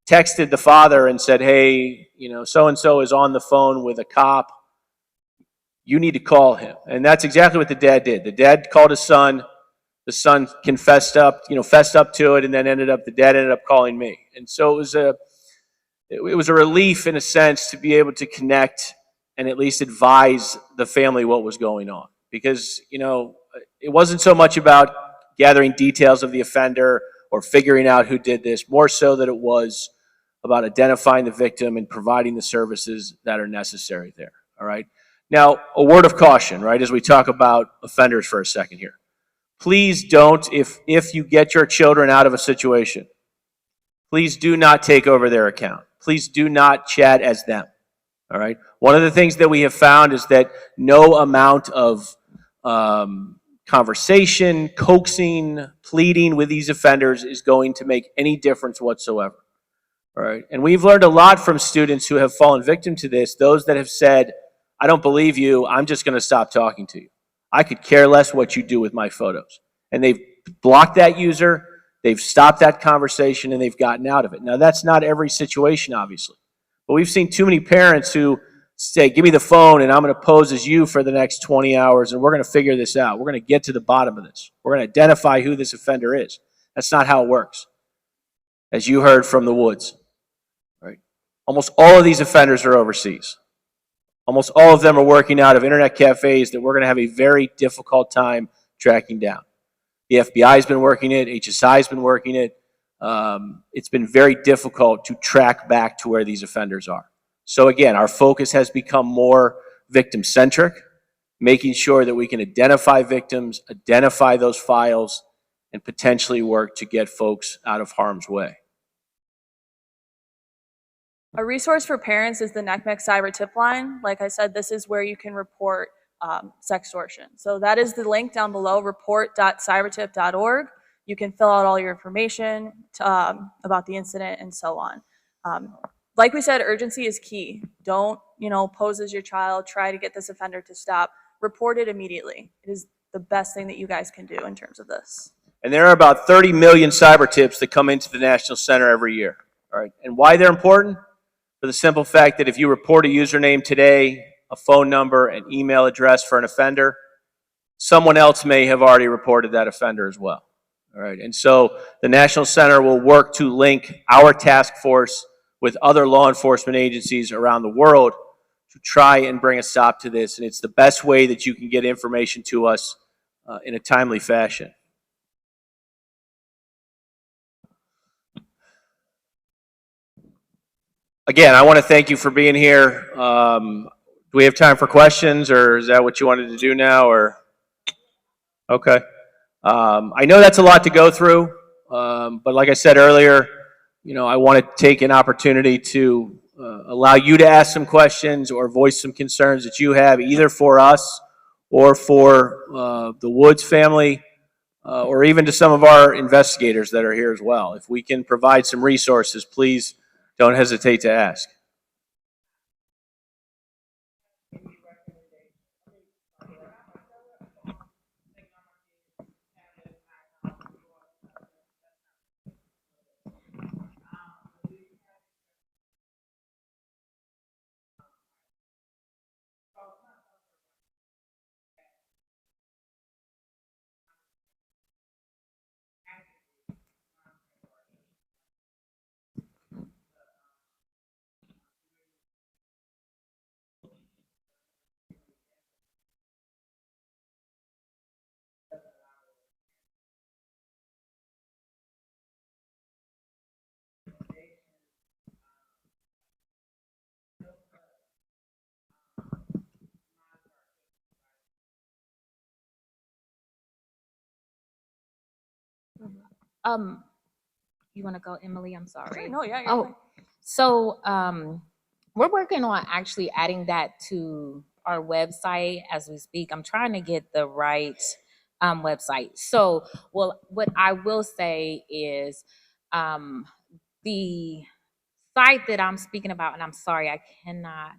texted the father and said, hey, you know, so-and-so is on the phone with a cop. You need to call him. And that's exactly what the dad did. The dad called his son. The son fessed up to it, and then the dad ended up calling me. And so it was a relief in a sense to be able to connect and at least advise the family what was going on. Because, you know, it wasn't so much about gathering details of the offender or figuring out who did this, more so that it was about identifying the victim and providing the services that are necessary there, all right? Now, a word of caution, right, as we talk about offenders for a second here. Please don't, if you get your children out of a situation, please do not take over their account. Please do not chat as them, all right? One of the things that we have found is that no amount of conversation, coaxing, pleading with these offenders is going to make any difference whatsoever. All right. And we've learned a lot from students who have fallen victim to this, those that have said, I don't believe you, I'm just going to stop talking to you. I could care less what you do with my photos. And they've blocked that user, they've stopped that conversation, and they've gotten out of it. Now, that's not every situation, obviously. But we've seen too many parents who say, give me the phone and I'm going to pose as you for the next 20 hours and we're going to figure this out. We're going to get to the bottom of this. We're going to identify who this offender is. That's not how it works. As you heard from the Woods, right? Almost all of these offenders are overseas. Almost all of them are working out of internet cafes that we're going to have a very difficult time tracking down. The FBI has been working it. HSI has been working it. It's been very difficult to track back to where these offenders are. So again, our focus has become more victim-centric, making sure that we can identify victims, identify those files, and potentially work to get folks out of harm's way. A resource for parents is the NCMEC Cyber Tip Line. Like I said, this is where you can report sextortion. So that is the link down below, report.cybertip.org. You can fill out all your information about the incident and so on. Like we said, urgency is key. Don't, pose as your child. Try to get this offender to stop. Report it immediately. It is the best thing that you guys can do in terms of this. And there are about 30 million cyber tips that come into the National Center every year. All right. And why they're important? For the simple fact that if you report a username today, a phone number, an email address for an offender, someone else may have already reported that offender as well. All right. And so the National Center will work to link our task force with other law enforcement agencies around the world to try and bring a stop to this. And it's the best way that you can get information to us in a timely fashion. Again, I want to thank you for being here. Do we have time for questions, or is that what you wanted to do now? Or okay. I know that's a lot to go through, but like I said earlier, I want to take an opportunity to allow you to ask some questions or voice some concerns that you have, either for us or for the Woods family, or even to some of our investigators that are here as well. If we can provide some resources, please don't hesitate to ask. You want to go, Emily? I'm sorry. No, yeah, you're Oh, fine. so we're working on actually adding that to our website as we speak. I'm trying to get the right website. So, well, what I will say is the site that I'm speaking about, and I'm sorry, I cannot,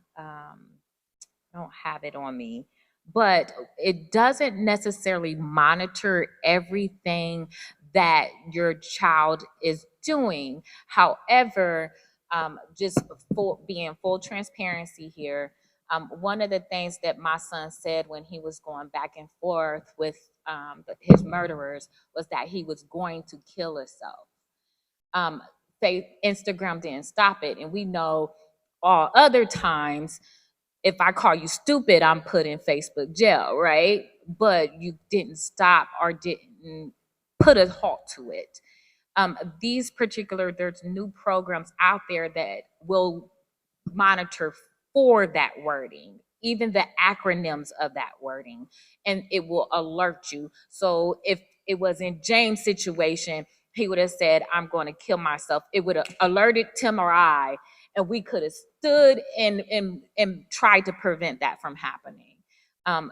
don't have it on me, but it doesn't necessarily monitor everything that your child is doing. However, just for being full transparency here, one of the things that my son said when he was going back and forth with his murderers was that he was going to kill himself. Instagram didn't stop it, and we know all other times if I call you stupid, I'm put in Facebook jail, right? But you didn't stop or didn't put a halt to it. There's new programs out there that will monitor for that wording, even the acronyms of that wording, and it will alert you. So if it was in James' situation, he would have said, I'm going to kill myself. It would have alerted Tim or I, and we could have stood and tried to prevent that from happening.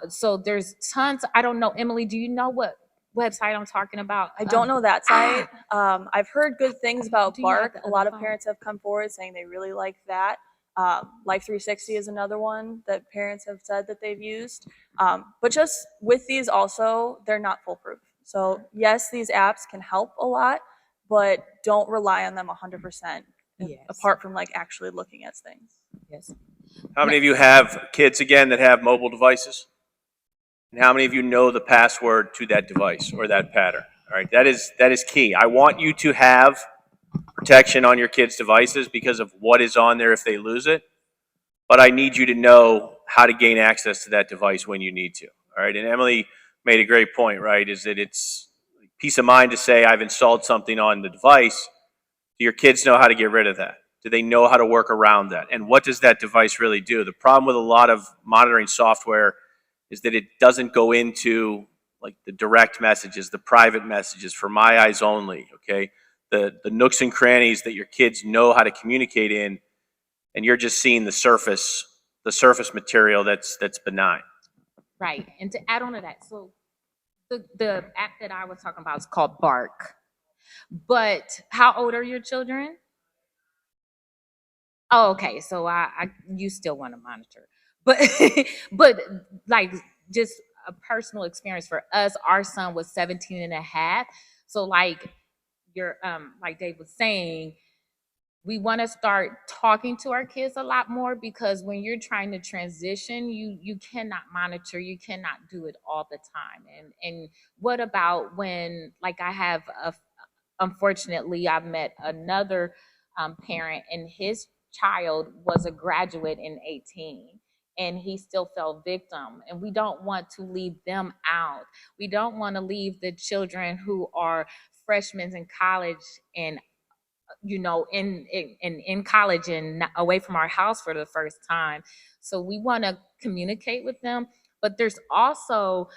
So there's tons. I don't know, Emily, do you know what website I'm talking about? I don't know that site. I've heard good things about Do you have Bark. the A other lot of phone? parents have come forward saying they really like that. Life 360 is another one that parents have said that they've used. But just with these also, they're not foolproof. So yes, these apps can help a lot, but don't rely on them 100%. Yes. Apart from like actually looking at things. Yes. How many of you have kids, again, that have mobile devices? And how many of you know the password to that device or that pattern? All right, that is key. I want you to have protection on your kids' devices because of what is on there if they lose it. But I need you to know how to gain access to that device when you need to. All right, and Emily made a great point, right, is that it's peace of mind to say I've installed something on the device. Do your kids know how to get rid of that? Do they know how to work around that? And what does that device really do? The problem with a lot of monitoring software is that it doesn't go into like the direct messages, the private messages for my eyes only, okay? The nooks and crannies that your kids know how to communicate in, and you're just seeing the surface material that's benign. Right. And to add on to that, so the app that I was talking about is called Bark. But how old are your children? Oh, okay. So you still want to monitor. But but like just a personal experience for us, our son was 17 and a half. So like like Dave was saying, we want to start talking to our kids a lot more because when you're trying to transition, you cannot monitor, you cannot do it all the time. And what about when, like, unfortunately I've met another parent, and his child was a graduate in 18 and he still fell victim, and we don't want to leave them out. We don't want to leave the children who are freshmen in college and in college and away from our house for the first time. So we want to communicate with them, but there's also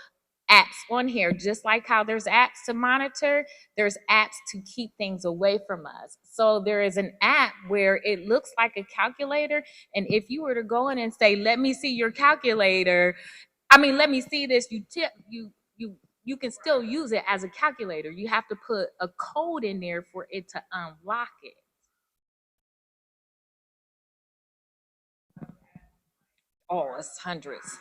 apps on here, just like how there's apps to monitor, there's apps to keep things away from us. So there is an app where it looks like a calculator, and if you were to go in and say, let me see your calculator, let me see this, you can still use it as a calculator. You have to put a code in there for it to unlock it. Oh, it's hundreds.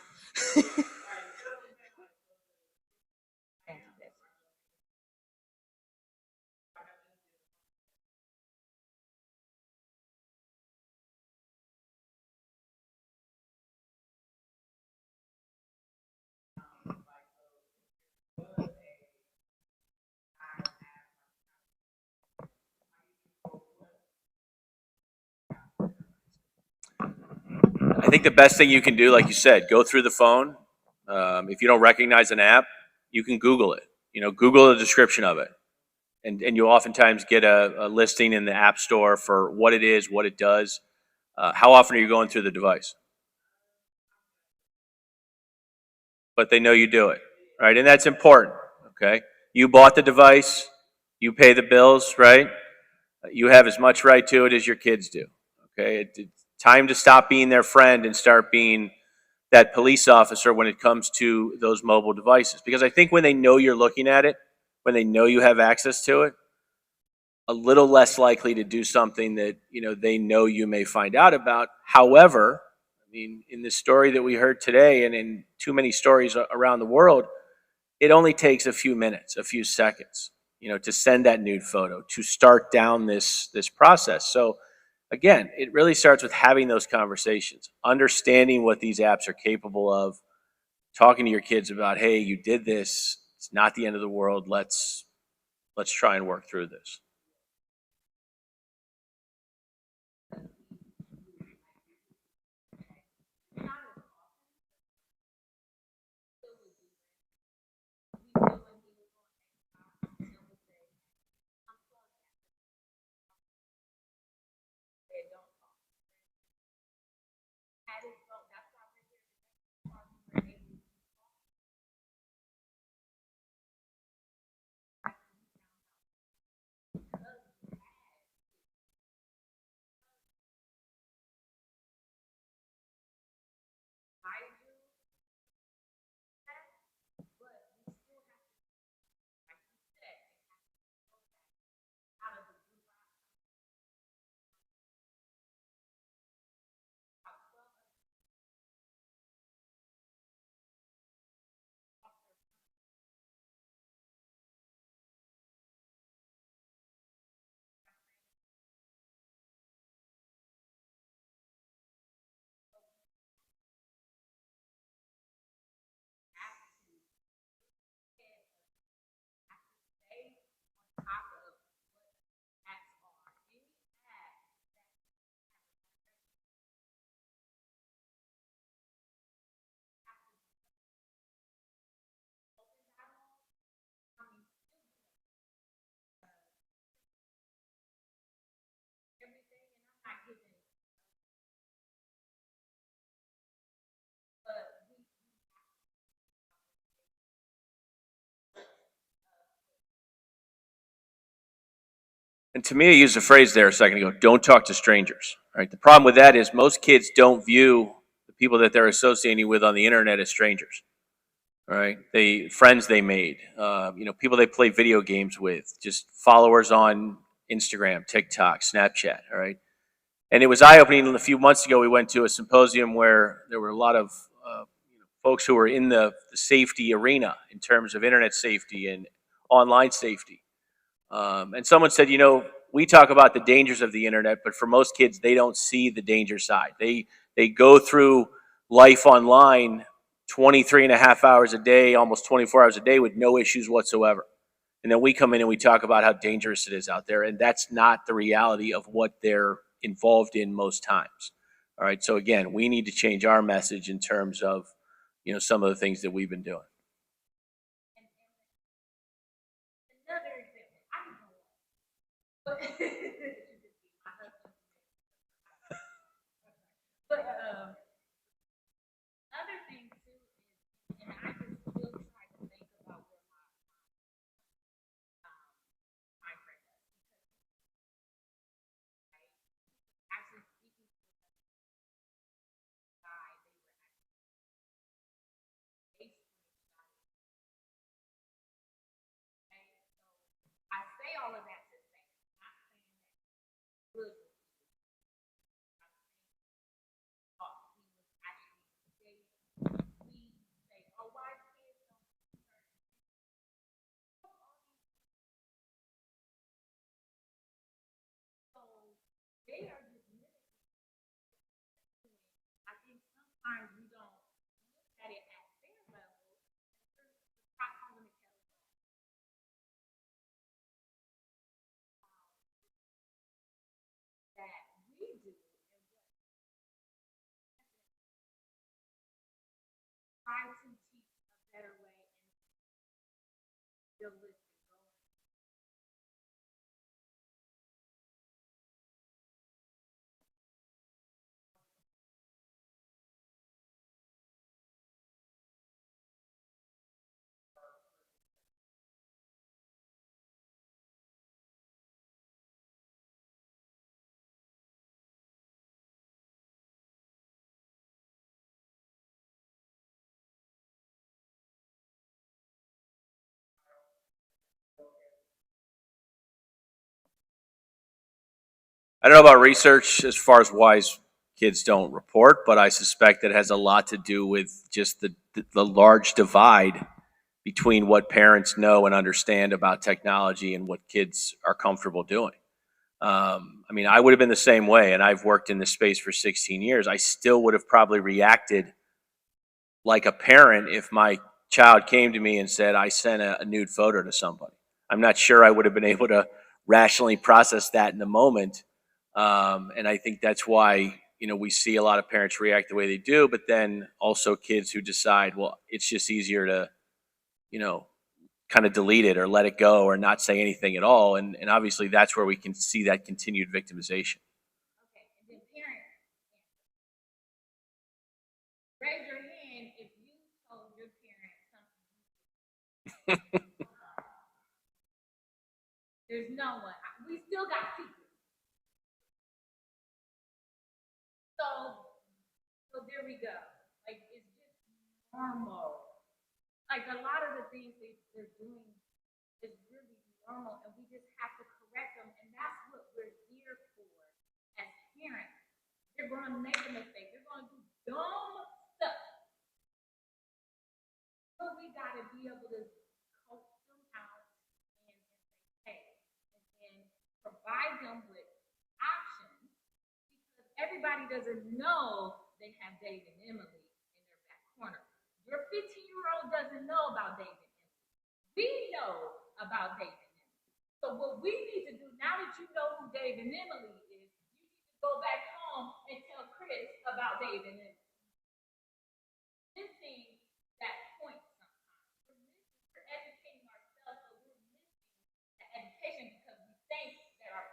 I think the best thing you can do, like you said, go through the phone. If you don't recognize an app, you can Google it. Google the description of it. And you oftentimes get a listing in the App Store for what it is, what it does. How often are you going through the device? But they know you do it, right? And that's important, okay? You bought the device. You pay the bills, right? You have as much right to it as your kids do. Okay, it's time to stop being their friend and start being that police officer when it comes to those mobile devices. Because I think when they know you're looking at it, when they know you have access to it, a little less likely to do something that they know you may find out about. However, I mean, in the story that we heard today, and in too many stories around the world, it only takes a few minutes, a few seconds, to send that nude photo, to start down this process. So again, it really starts with having those conversations, understanding what these apps are capable of, talking to your kids about, hey, you did this. It's not the end of the world. Let's try and work through this. And to me, I used a phrase there a second ago, don't talk to strangers. Right? The problem with that is most kids don't view the people that they're associating with on the internet as strangers. Right? Friends they made, people they play video games with, just followers on Instagram, TikTok, Snapchat. All right. And it was eye-opening. A few months ago, we went to a symposium where there were a lot of folks who were in the safety arena in terms of internet safety and online safety. And someone said, we talk about the dangers of the internet, but for most kids, they don't see the danger side. They go through life online 23 and a half hours a day, almost 24 hours a day with no issues whatsoever. And then we come in and we talk about how dangerous it is out there. And that's not the reality of what they're involved in most times. All right. So again, we need to change our message in terms of, some of the things that we've been doing. I don't know about research as far as why kids don't report, but I suspect it has a lot to do with just the large divide between what parents know and understand about technology and what kids are comfortable doing. I mean, I would have been the same way, and I've worked in this space for 16 years. I still would have probably reacted like a parent if my child came to me and said, I sent a nude photo to somebody. I'm not sure I would have been able to rationally process that in the moment. And I think that's why, we see a lot of parents react the way they do, but then also kids who decide, well, it's just easier to, kind of delete it or let it go or not say anything at all. And obviously that's where we can see that continued victimization. Okay, and then parents, raise your hand if you told your parents something. There's no one. We still got secrets. So there we go. Like, it's just normal. Like, a lot of the things they're doing is really normal, and we just have to correct them, and that's what we're here for as parents. They're going to make a mistake. They're going to do dumb stuff. But we got to be able to coach them out and say, hey, and provide them with options, because everybody doesn't know they have Dave and Emily in their back corner. Your 15-year-old doesn't know about Dave and Emily. We know about Dave and Emily. So what we need to do, now that you know who Dave and Emily is, you need to go back home and tell Chris about Dave and Emily. Missing that point sometimes. We're educating ourselves, but we're missing that education because we think that our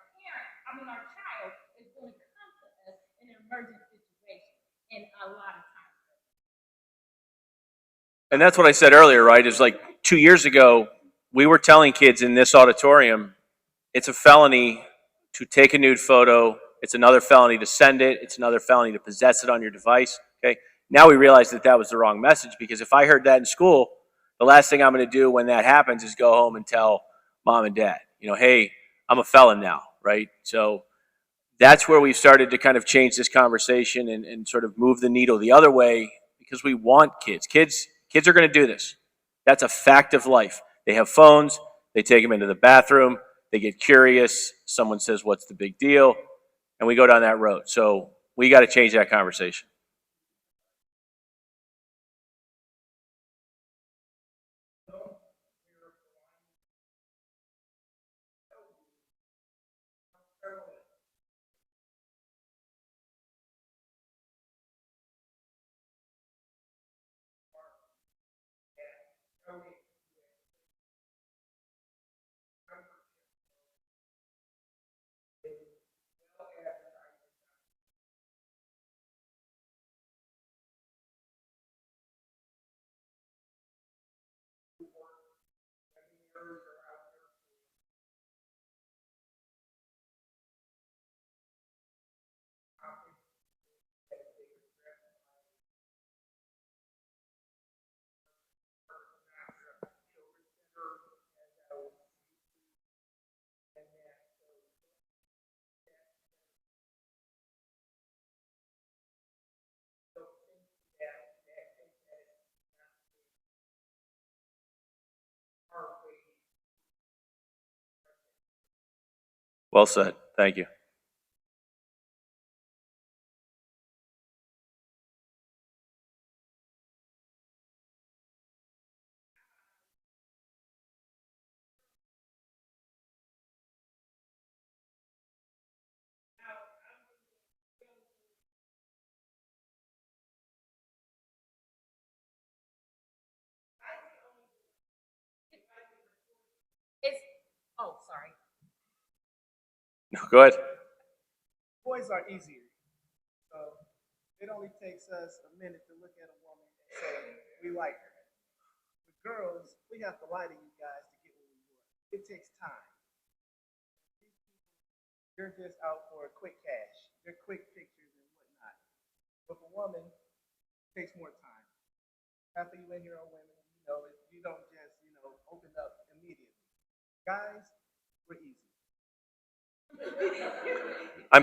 child is going to come to us in an emergent situation, and a lot of times. And that's what I said earlier, right? Is like 2 years ago, we were telling kids in this auditorium, it's a felony to take a nude photo. It's another felony to send it. It's another felony to possess it on your device. Okay. Now we realize that was the wrong message, because if I heard that in school, the last thing I'm going to do when that happens is go home and tell mom and dad, hey, I'm a felon now, right? So that's where we've started to kind of change this conversation and sort of move the needle the other way, because we want kids. Kids are going to do this. That's a fact of life. They have phones. They take them into the bathroom. They get curious. Someone says, what's the big deal? And we go down that road. So we got to change that conversation. Well said. Thank you. Sorry. No, go ahead. Boys are easier. So it only takes us a minute to look at a woman and say, we like her. With girls, we have to lie to you guys to get what we want. It takes time. You're just out for a quick cash. They're quick pictures and whatnot. But for women, it takes more time. After you in here on women, you don't just, open up immediately. Guys, we're easy. I'm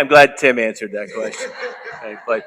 glad Tim answered that question. Okay, but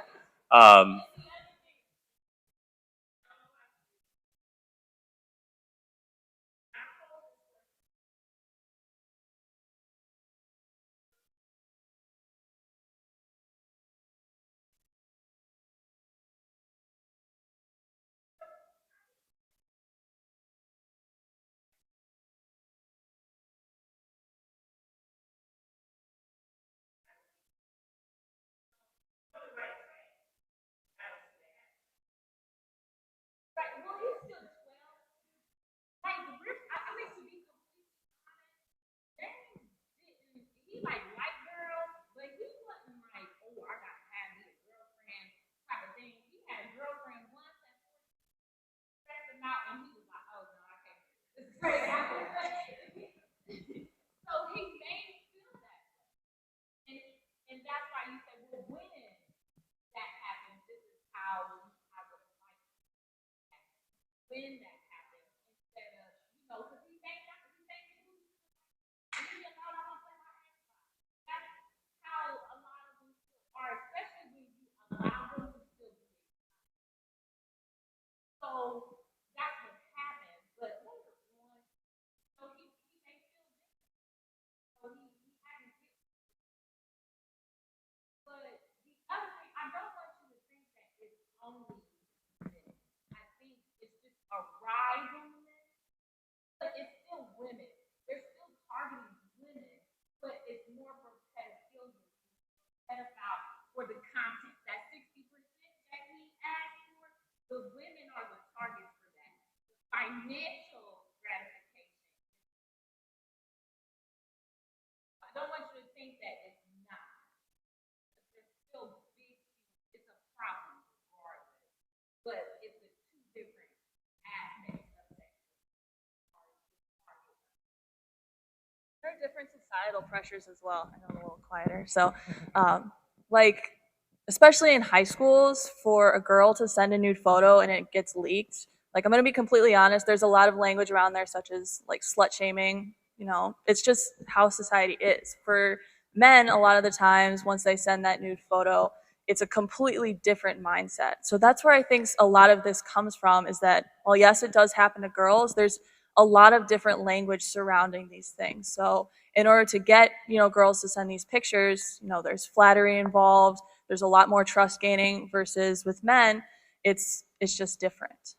There are different societal pressures as well. I know I'm a little quieter. So, like, especially in high schools, for a girl to send a nude photo and it gets leaked, like, I'm going to be completely honest, there's a lot of language around there, such as, like, slut shaming. You know, it's just how society is. For men, a lot of the times, once they send that nude photo, it's a completely different mindset. So that's where I think a lot of this comes from, is that, well, yes, it does happen to girls, there's a lot of different language surrounding these things. So in order to get, girls to send these pictures, there's flattery involved, there's a lot more trust gaining, versus with men, it's just different.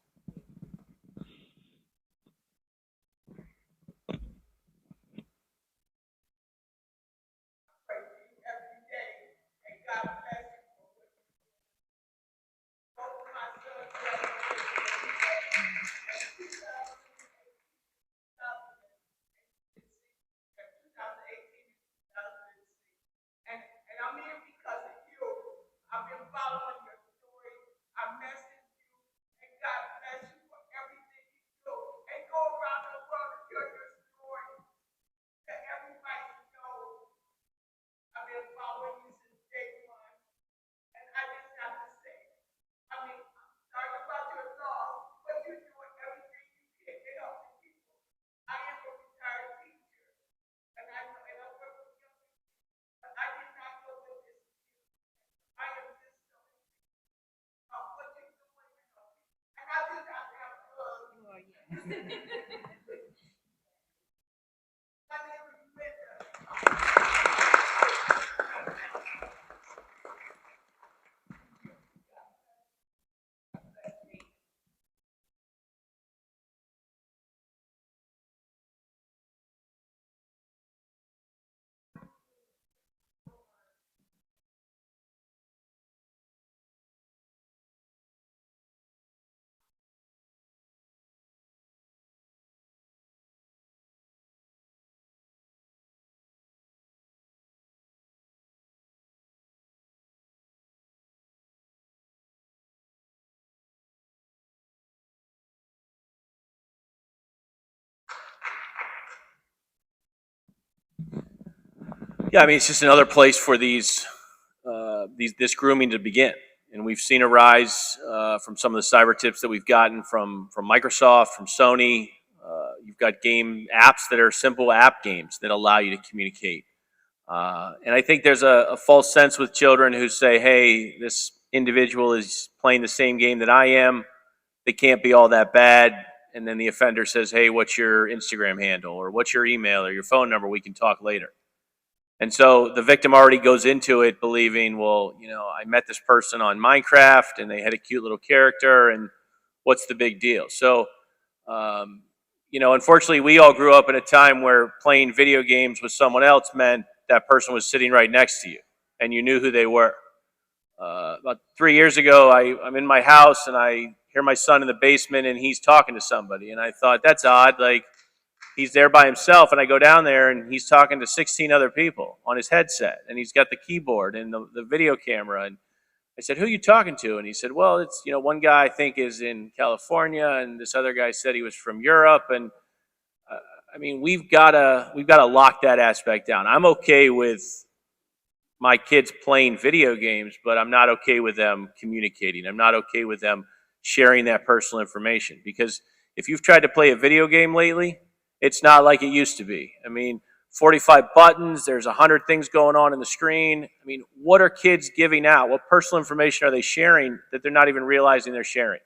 yeah, I mean, it's just another place for this grooming to begin. And we've seen a rise from some of the cyber tips that we've gotten from Microsoft, from Sony. You've got game apps that are simple app games that allow you to communicate. And I think there's a false sense with children who say, hey, this individual is playing the same game that I am. They can't be all that bad. And then the offender says, hey, what's your Instagram handle, or what's your email or your phone number? We can talk later. And so the victim already goes into it believing, well, I met this person on Minecraft and they had a cute little character, and what's the big deal? So, unfortunately, we all grew up in a time where playing video games with someone else meant that person was sitting right next to you and you knew who they were. About 3 years ago, I'm in my house and I hear my son in the basement and he's talking to somebody. And I thought, that's odd. Like, he's there by himself, and I go down there and he's talking to 16 other people on his headset, and he's got the keyboard and the video camera. And I said, who are you talking to? And he said, well, it's, one guy I think is in California, and this other guy said he was from Europe. And we've got to lock that aspect down. I'm okay with my kids playing video games, but I'm not okay with them communicating. I'm not okay with them sharing that personal information, because if you've tried to play a video game lately, it's not like it used to be. 45 buttons, there's 100 things going on in the screen. What are kids giving out? What personal information are they sharing that they're not even realizing they're sharing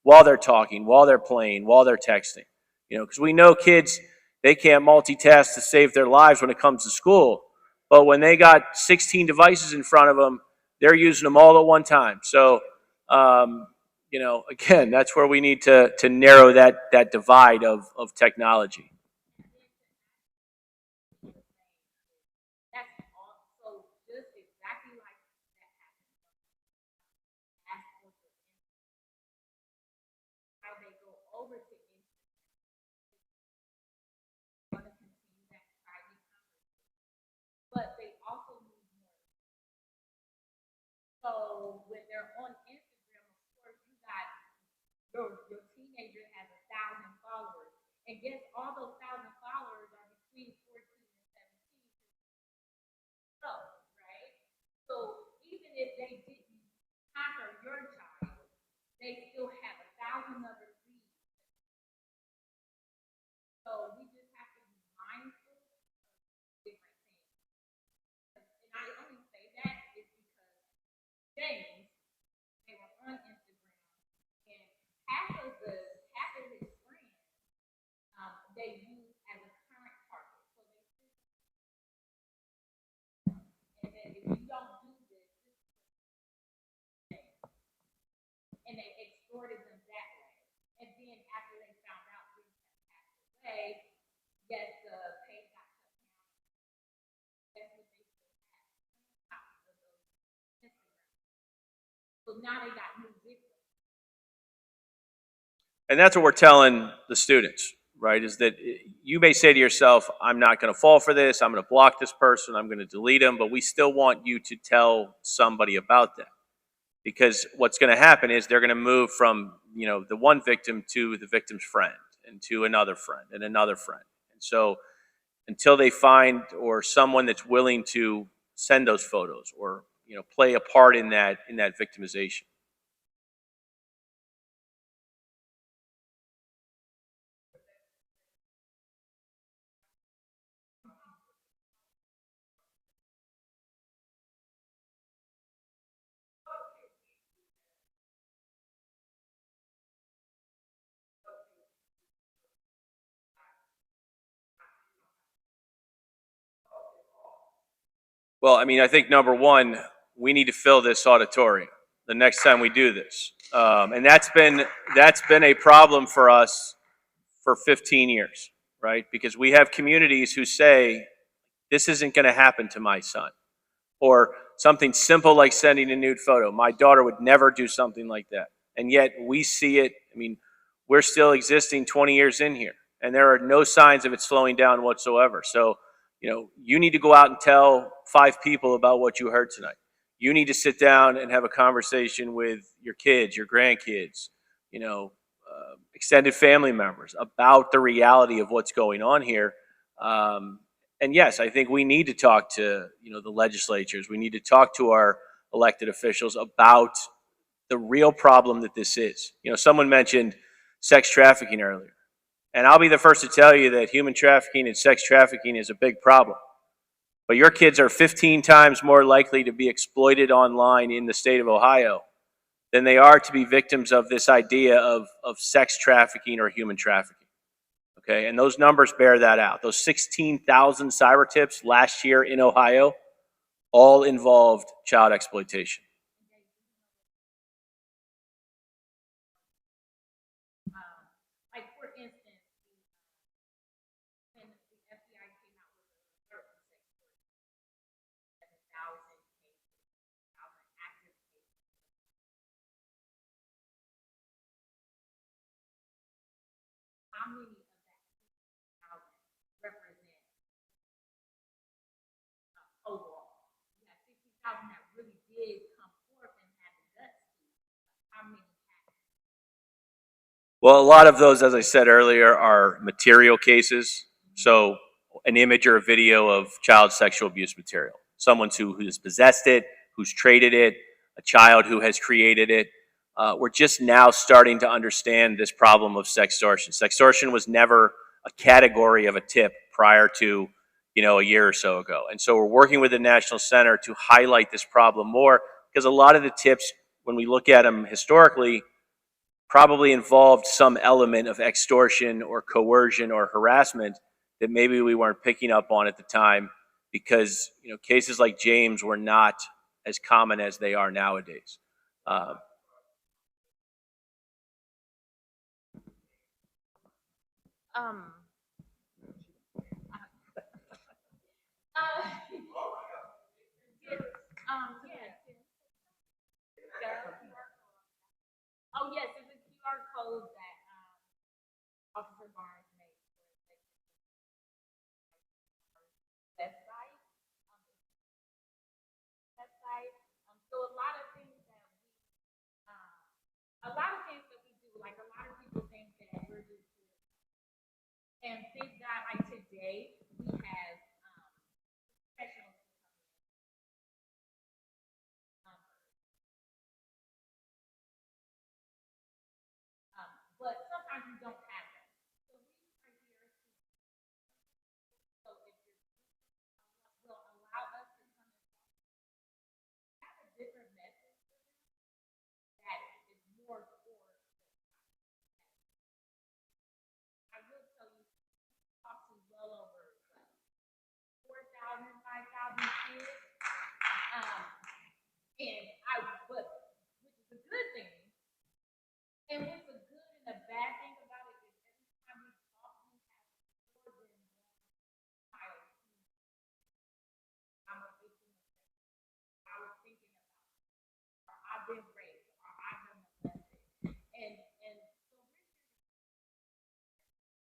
while they're talking, while they're playing, while they're texting? Because we know kids, they can't multitask to save their lives when it comes to school. But when they got 16 devices in front of them, they're using them all at one time. So, again, that's where we need to narrow that divide of technology. That's also just exactly like that happened. How they go over to Instagram, want to continue that private conversation, but they also need more. So when they're on Instagram, of course, you got your teenager has 1,000 followers, and guess all those 1,000 followers are between 14 and 17. So, right? So even if they didn't conquer your child, they still have 1,000 other leads. So we just have to be mindful of different things. And I only say that is because James, they were on Instagram, and half of his friends they use as a current target. So and then if you don't do this, and they extorted them that way. And then after they found out things had passed away, yes, the page got shut down. That's what they still have. Copies of those Instagram. So now they got new victims. And that's what we're telling the students, right? Is that you may say to yourself, I'm not going to fall for this. I'm going to block this person. I'm going to delete them. But we still want you to tell somebody about that. Because what's going to happen is they're going to move from, the one victim to the victim's friend, and to another friend and another friend. And so until they find or someone that's willing to send those photos or, play a part in that victimization. Well, I think number one, we need to fill this auditorium the next time we do this. And that's been a problem for us for 15 years, right? Because we have communities who say, this isn't going to happen to my son. Or something simple like sending a nude photo. My daughter would never do something like that. And yet we see it. We're still existing 20 years in here, and there are no signs of it slowing down whatsoever. So, you need to go out and tell 5 people about what you heard tonight. You need to sit down and have a conversation with your kids, your grandkids, extended family members about the reality of what's going on here. And yes, I think we need to talk to, the legislatures. We need to talk to our elected officials about the real problem that this is. Someone mentioned sex trafficking earlier. And I'll be the first to tell you that human trafficking and sex trafficking is a big problem. But your kids are 15 times more likely to be exploited online in the state of Ohio than they are to be victims of this idea of sex trafficking or human trafficking. Okay, and those numbers bear that out. Those 16,000 cyber tips last year in Ohio all involved child exploitation. Like for instance, when the FBI came out with a alert on sex work, 7,000 cases, 1,000 active cases. How many of that 1,000 represent overall? You have 60,000 that really did come forth and had the guts to. How many happened? Well, a lot of those, as I said earlier, are material cases. So an image or a video of child sexual abuse material. Someone who has possessed it, who's traded it, a child who has created it. We're just now starting to understand this problem of sextortion. Sextortion was never a category of a tip prior to, a year or so ago. And so we're working with the National Center to highlight this problem more, because a lot of the tips, when we look at them historically, probably involved some element of extortion or coercion or harassment that maybe we weren't picking up on at the time, because cases like James were not as common as they are nowadays. Um, oh yes, it's a QR code that Officer Barnes made for the website. Website. So a lot of things that we do, like a lot of people think that we're just, and thank God, like today we have professionals. But sometimes you don't have them. So we are here to, so if you will allow us to come and have a different message that is more for. I will tell you, talk to well over 4,000, 5,000 kids. And but which is a good thing. And what's a good and a bad thing about it is every time we talk, we have more than one child. I'm a victim of sex. I was thinking about, or I've been raped, or I've been molested. And so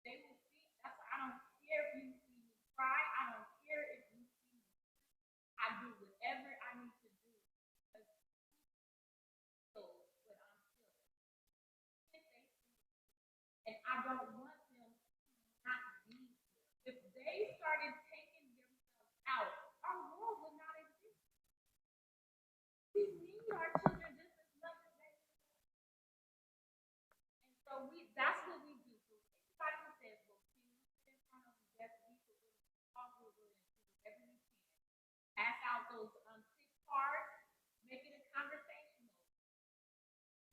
they will see, that's why I don't care if you see me cry, I don't care if you see me. I do whatever I need to do. And I don't want them not to be here. If they started taking themselves out, our world would not exist. We need our children just as much as they do. And so that's what we do. So anybody who says, well, can you sit in front of the desk, we could really talk, we will do whatever we can. Pass out those 6 cards, make it a conversational.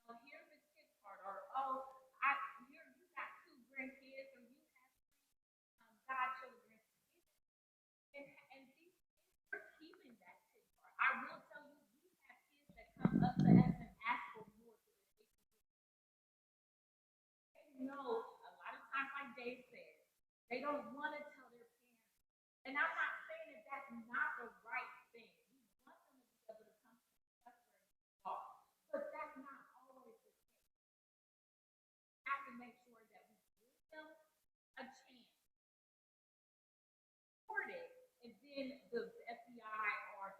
So here's a tip card, or you got 2 grandkids, or you have godchildren, and we're keeping that tip card. I will tell you, we have kids that come up to us and ask for more. They know a lot of times, like Dave said, they don't want to tell their parents. And I'm not saying that that's not the right thing. We want them to be able to come to us where they are. But that's not always the case. We have to make sure that we give them a chance. Support it. And then the FBI or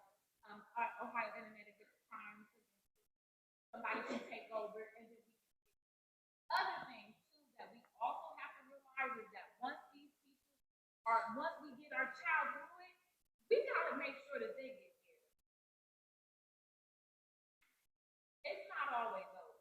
Ohio Internet Against Crime, somebody can take over, and then other things too that we also have to realize is that once we get our child going, we gotta make sure that they get here. It's not always over.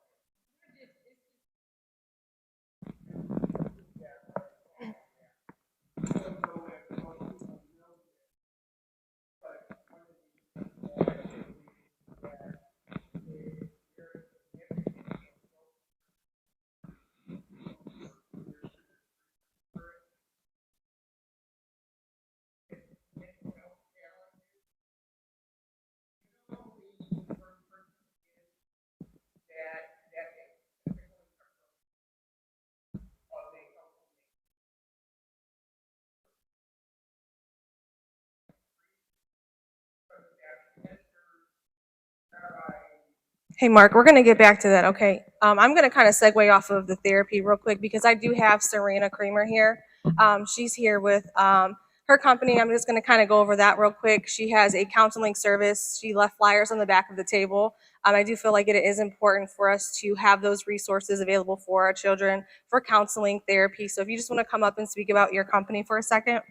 Hey, Mark, we're going to get back to that, okay? I'm going to kind of segue off of the therapy real quick because I do have Serena Creamer here. She's here with her company. I'm just going to kind of go over that real quick. She has a counseling service. She left flyers on the back of the table. I do feel like it is important for us to have those resources available for our children for counseling therapy. So if you just want to come up and speak about your company for a second.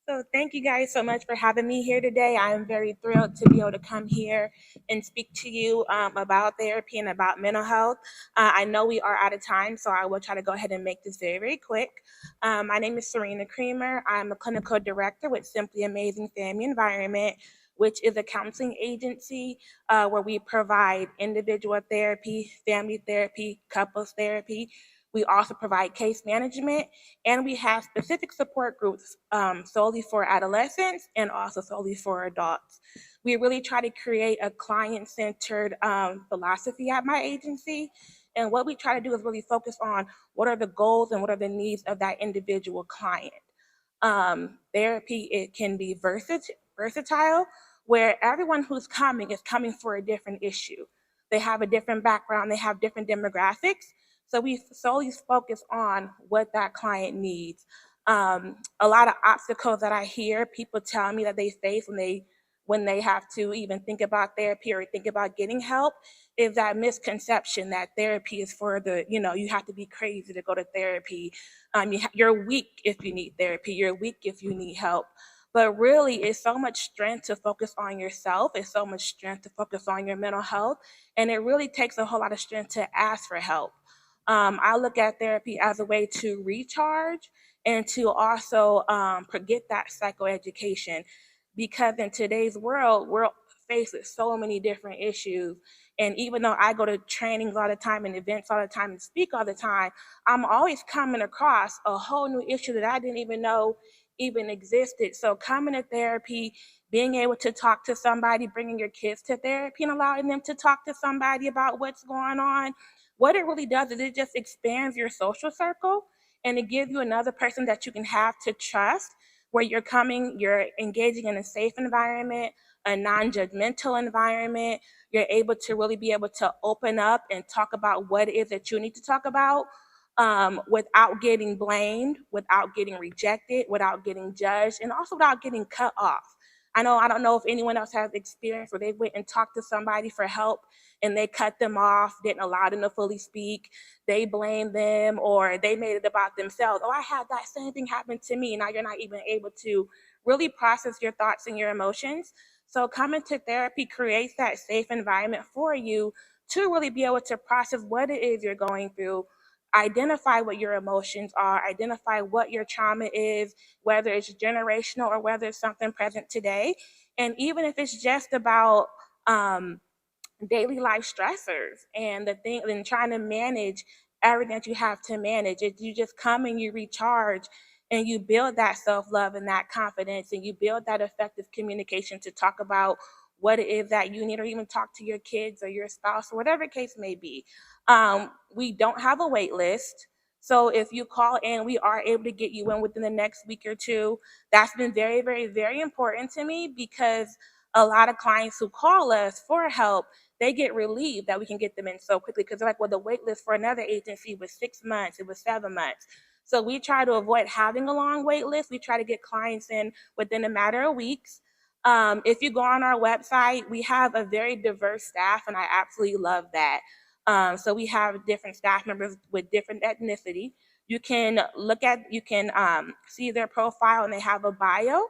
So thank you guys so much for having me here today. I am very thrilled to be able to come here and speak to you about therapy and about mental health. I know we are out of time, so I will try to go ahead and make this very, very quick. My name is Serena Creamer. I'm a clinical director with Simply Amazing Family Environment, which is a counseling agency where we provide individual therapy, family therapy, couples therapy. We also provide case management, and we have specific support groups solely for adolescents and also solely for adults. We really try to create a client-centered philosophy at my agency. And what we try to do is really focus on what are the goals and what are the needs of that individual client. Therapy, it can be versatile, where everyone who's coming is coming for a different issue. They have a different background, they have different demographics. So we solely focus on what that client needs. A lot of obstacles that I hear people tell me that they face when they have to even think about therapy or think about getting help is that misconception that therapy is for you have to be crazy to go to therapy. You're weak if you need therapy. You're weak if you need help. But really, it's so much strength to focus on yourself. It's so much strength to focus on your mental health. And it really takes a whole lot of strength to ask for help. I look at therapy as a way to recharge and to also forget that psychoeducation, because in today's world, we're faced with so many different issues. And even though I go to trainings all the time and events all the time and speak all the time, I'm always coming across a whole new issue that I didn't even know even existed. So coming to therapy, being able to talk to somebody, bringing your kids to therapy and allowing them to talk to somebody about what's going on, what it really does is it just expands your social circle, and it gives you another person that you can have to trust, where you're engaging in a safe environment, a non-judgmental environment. You're able to really be able to open up and talk about what it is that you need to talk about, without getting blamed, without getting rejected, without getting judged, and also without getting cut off. I don't know if anyone else has experience where they went and talked to somebody for help and they cut them off, didn't allow them to fully speak, they blamed them, or they made it about themselves. Oh, I had that same thing happen to me. Now you're not even able to really process your thoughts and your emotions. So coming to therapy creates that safe environment for you to really be able to process what it is you're going through, identify what your emotions are, identify what your trauma is, whether it's generational or whether it's something present today. And even if it's just about daily life stressors and the thing and trying to manage everything that you have to manage, if you just come and you recharge and you build that self-love and that confidence and you build that effective communication to talk about what it is that you need, or even talk to your kids or your spouse or whatever the case may be. We don't have a wait list. So if you call in, we are able to get you in within the next week or two. That's been very, very, very important to me, because a lot of clients who call us for help, they get relieved that we can get them in so quickly, because they're like, well, the wait list for another agency was 6 months, it was 7 months. So we try to avoid having a long wait list. We try to get clients in within a matter of weeks. If you go on our website, we have a very diverse staff, and I absolutely love that. So we have different staff members with different ethnicity. You can see their profile, and they have a bio,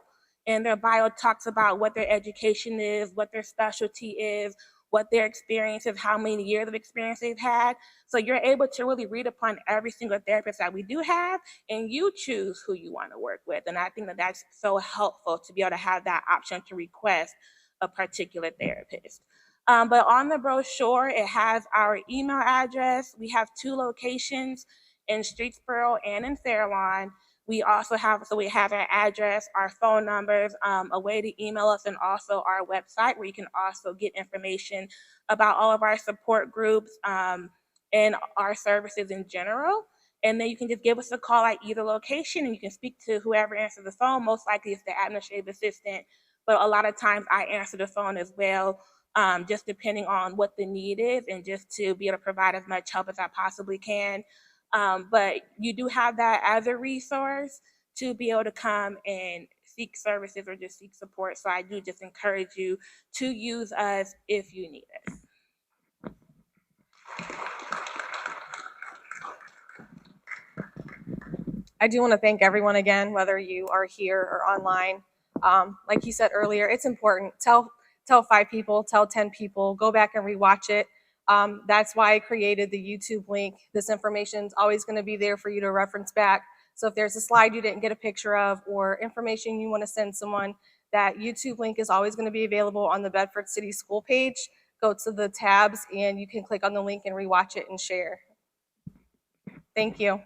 and their bio talks about what their education is, what their specialty is, what their experience is, how many years of experience they've had. So you're able to really read upon every single therapist that we do have, and you choose who you want to work with. And I think that that's so helpful to be able to have that option to request a particular therapist. But on the brochure, it has our email address. We have 2 locations in Streetsboro and in Fairlawn. We also have our address, our phone numbers, a way to email us, and also our website where you can also get information about all of our support groups and our services in general. And then you can just give us a call at either location and you can speak to whoever answers the phone. Most likely it's the administrative assistant, but a lot of times I answer the phone as well, just depending on what the need is and just to be able to provide as much help as I possibly can. But you do have that as a resource to be able to come and seek services or just seek support. So I do just encourage you to use us if you need us. I do want to thank everyone again, whether you are here or online. Like you said earlier, it's important. Tell 5 people, tell 10 people, go back and rewatch it. That's why I created the YouTube link. This information is always going to be there for you to reference back. So if there's a slide you didn't get a picture of or information you want to send someone, that YouTube link is always going to be available on the Bedford City School page. Go to the tabs and you can click on the link and rewatch it and share. Thank you.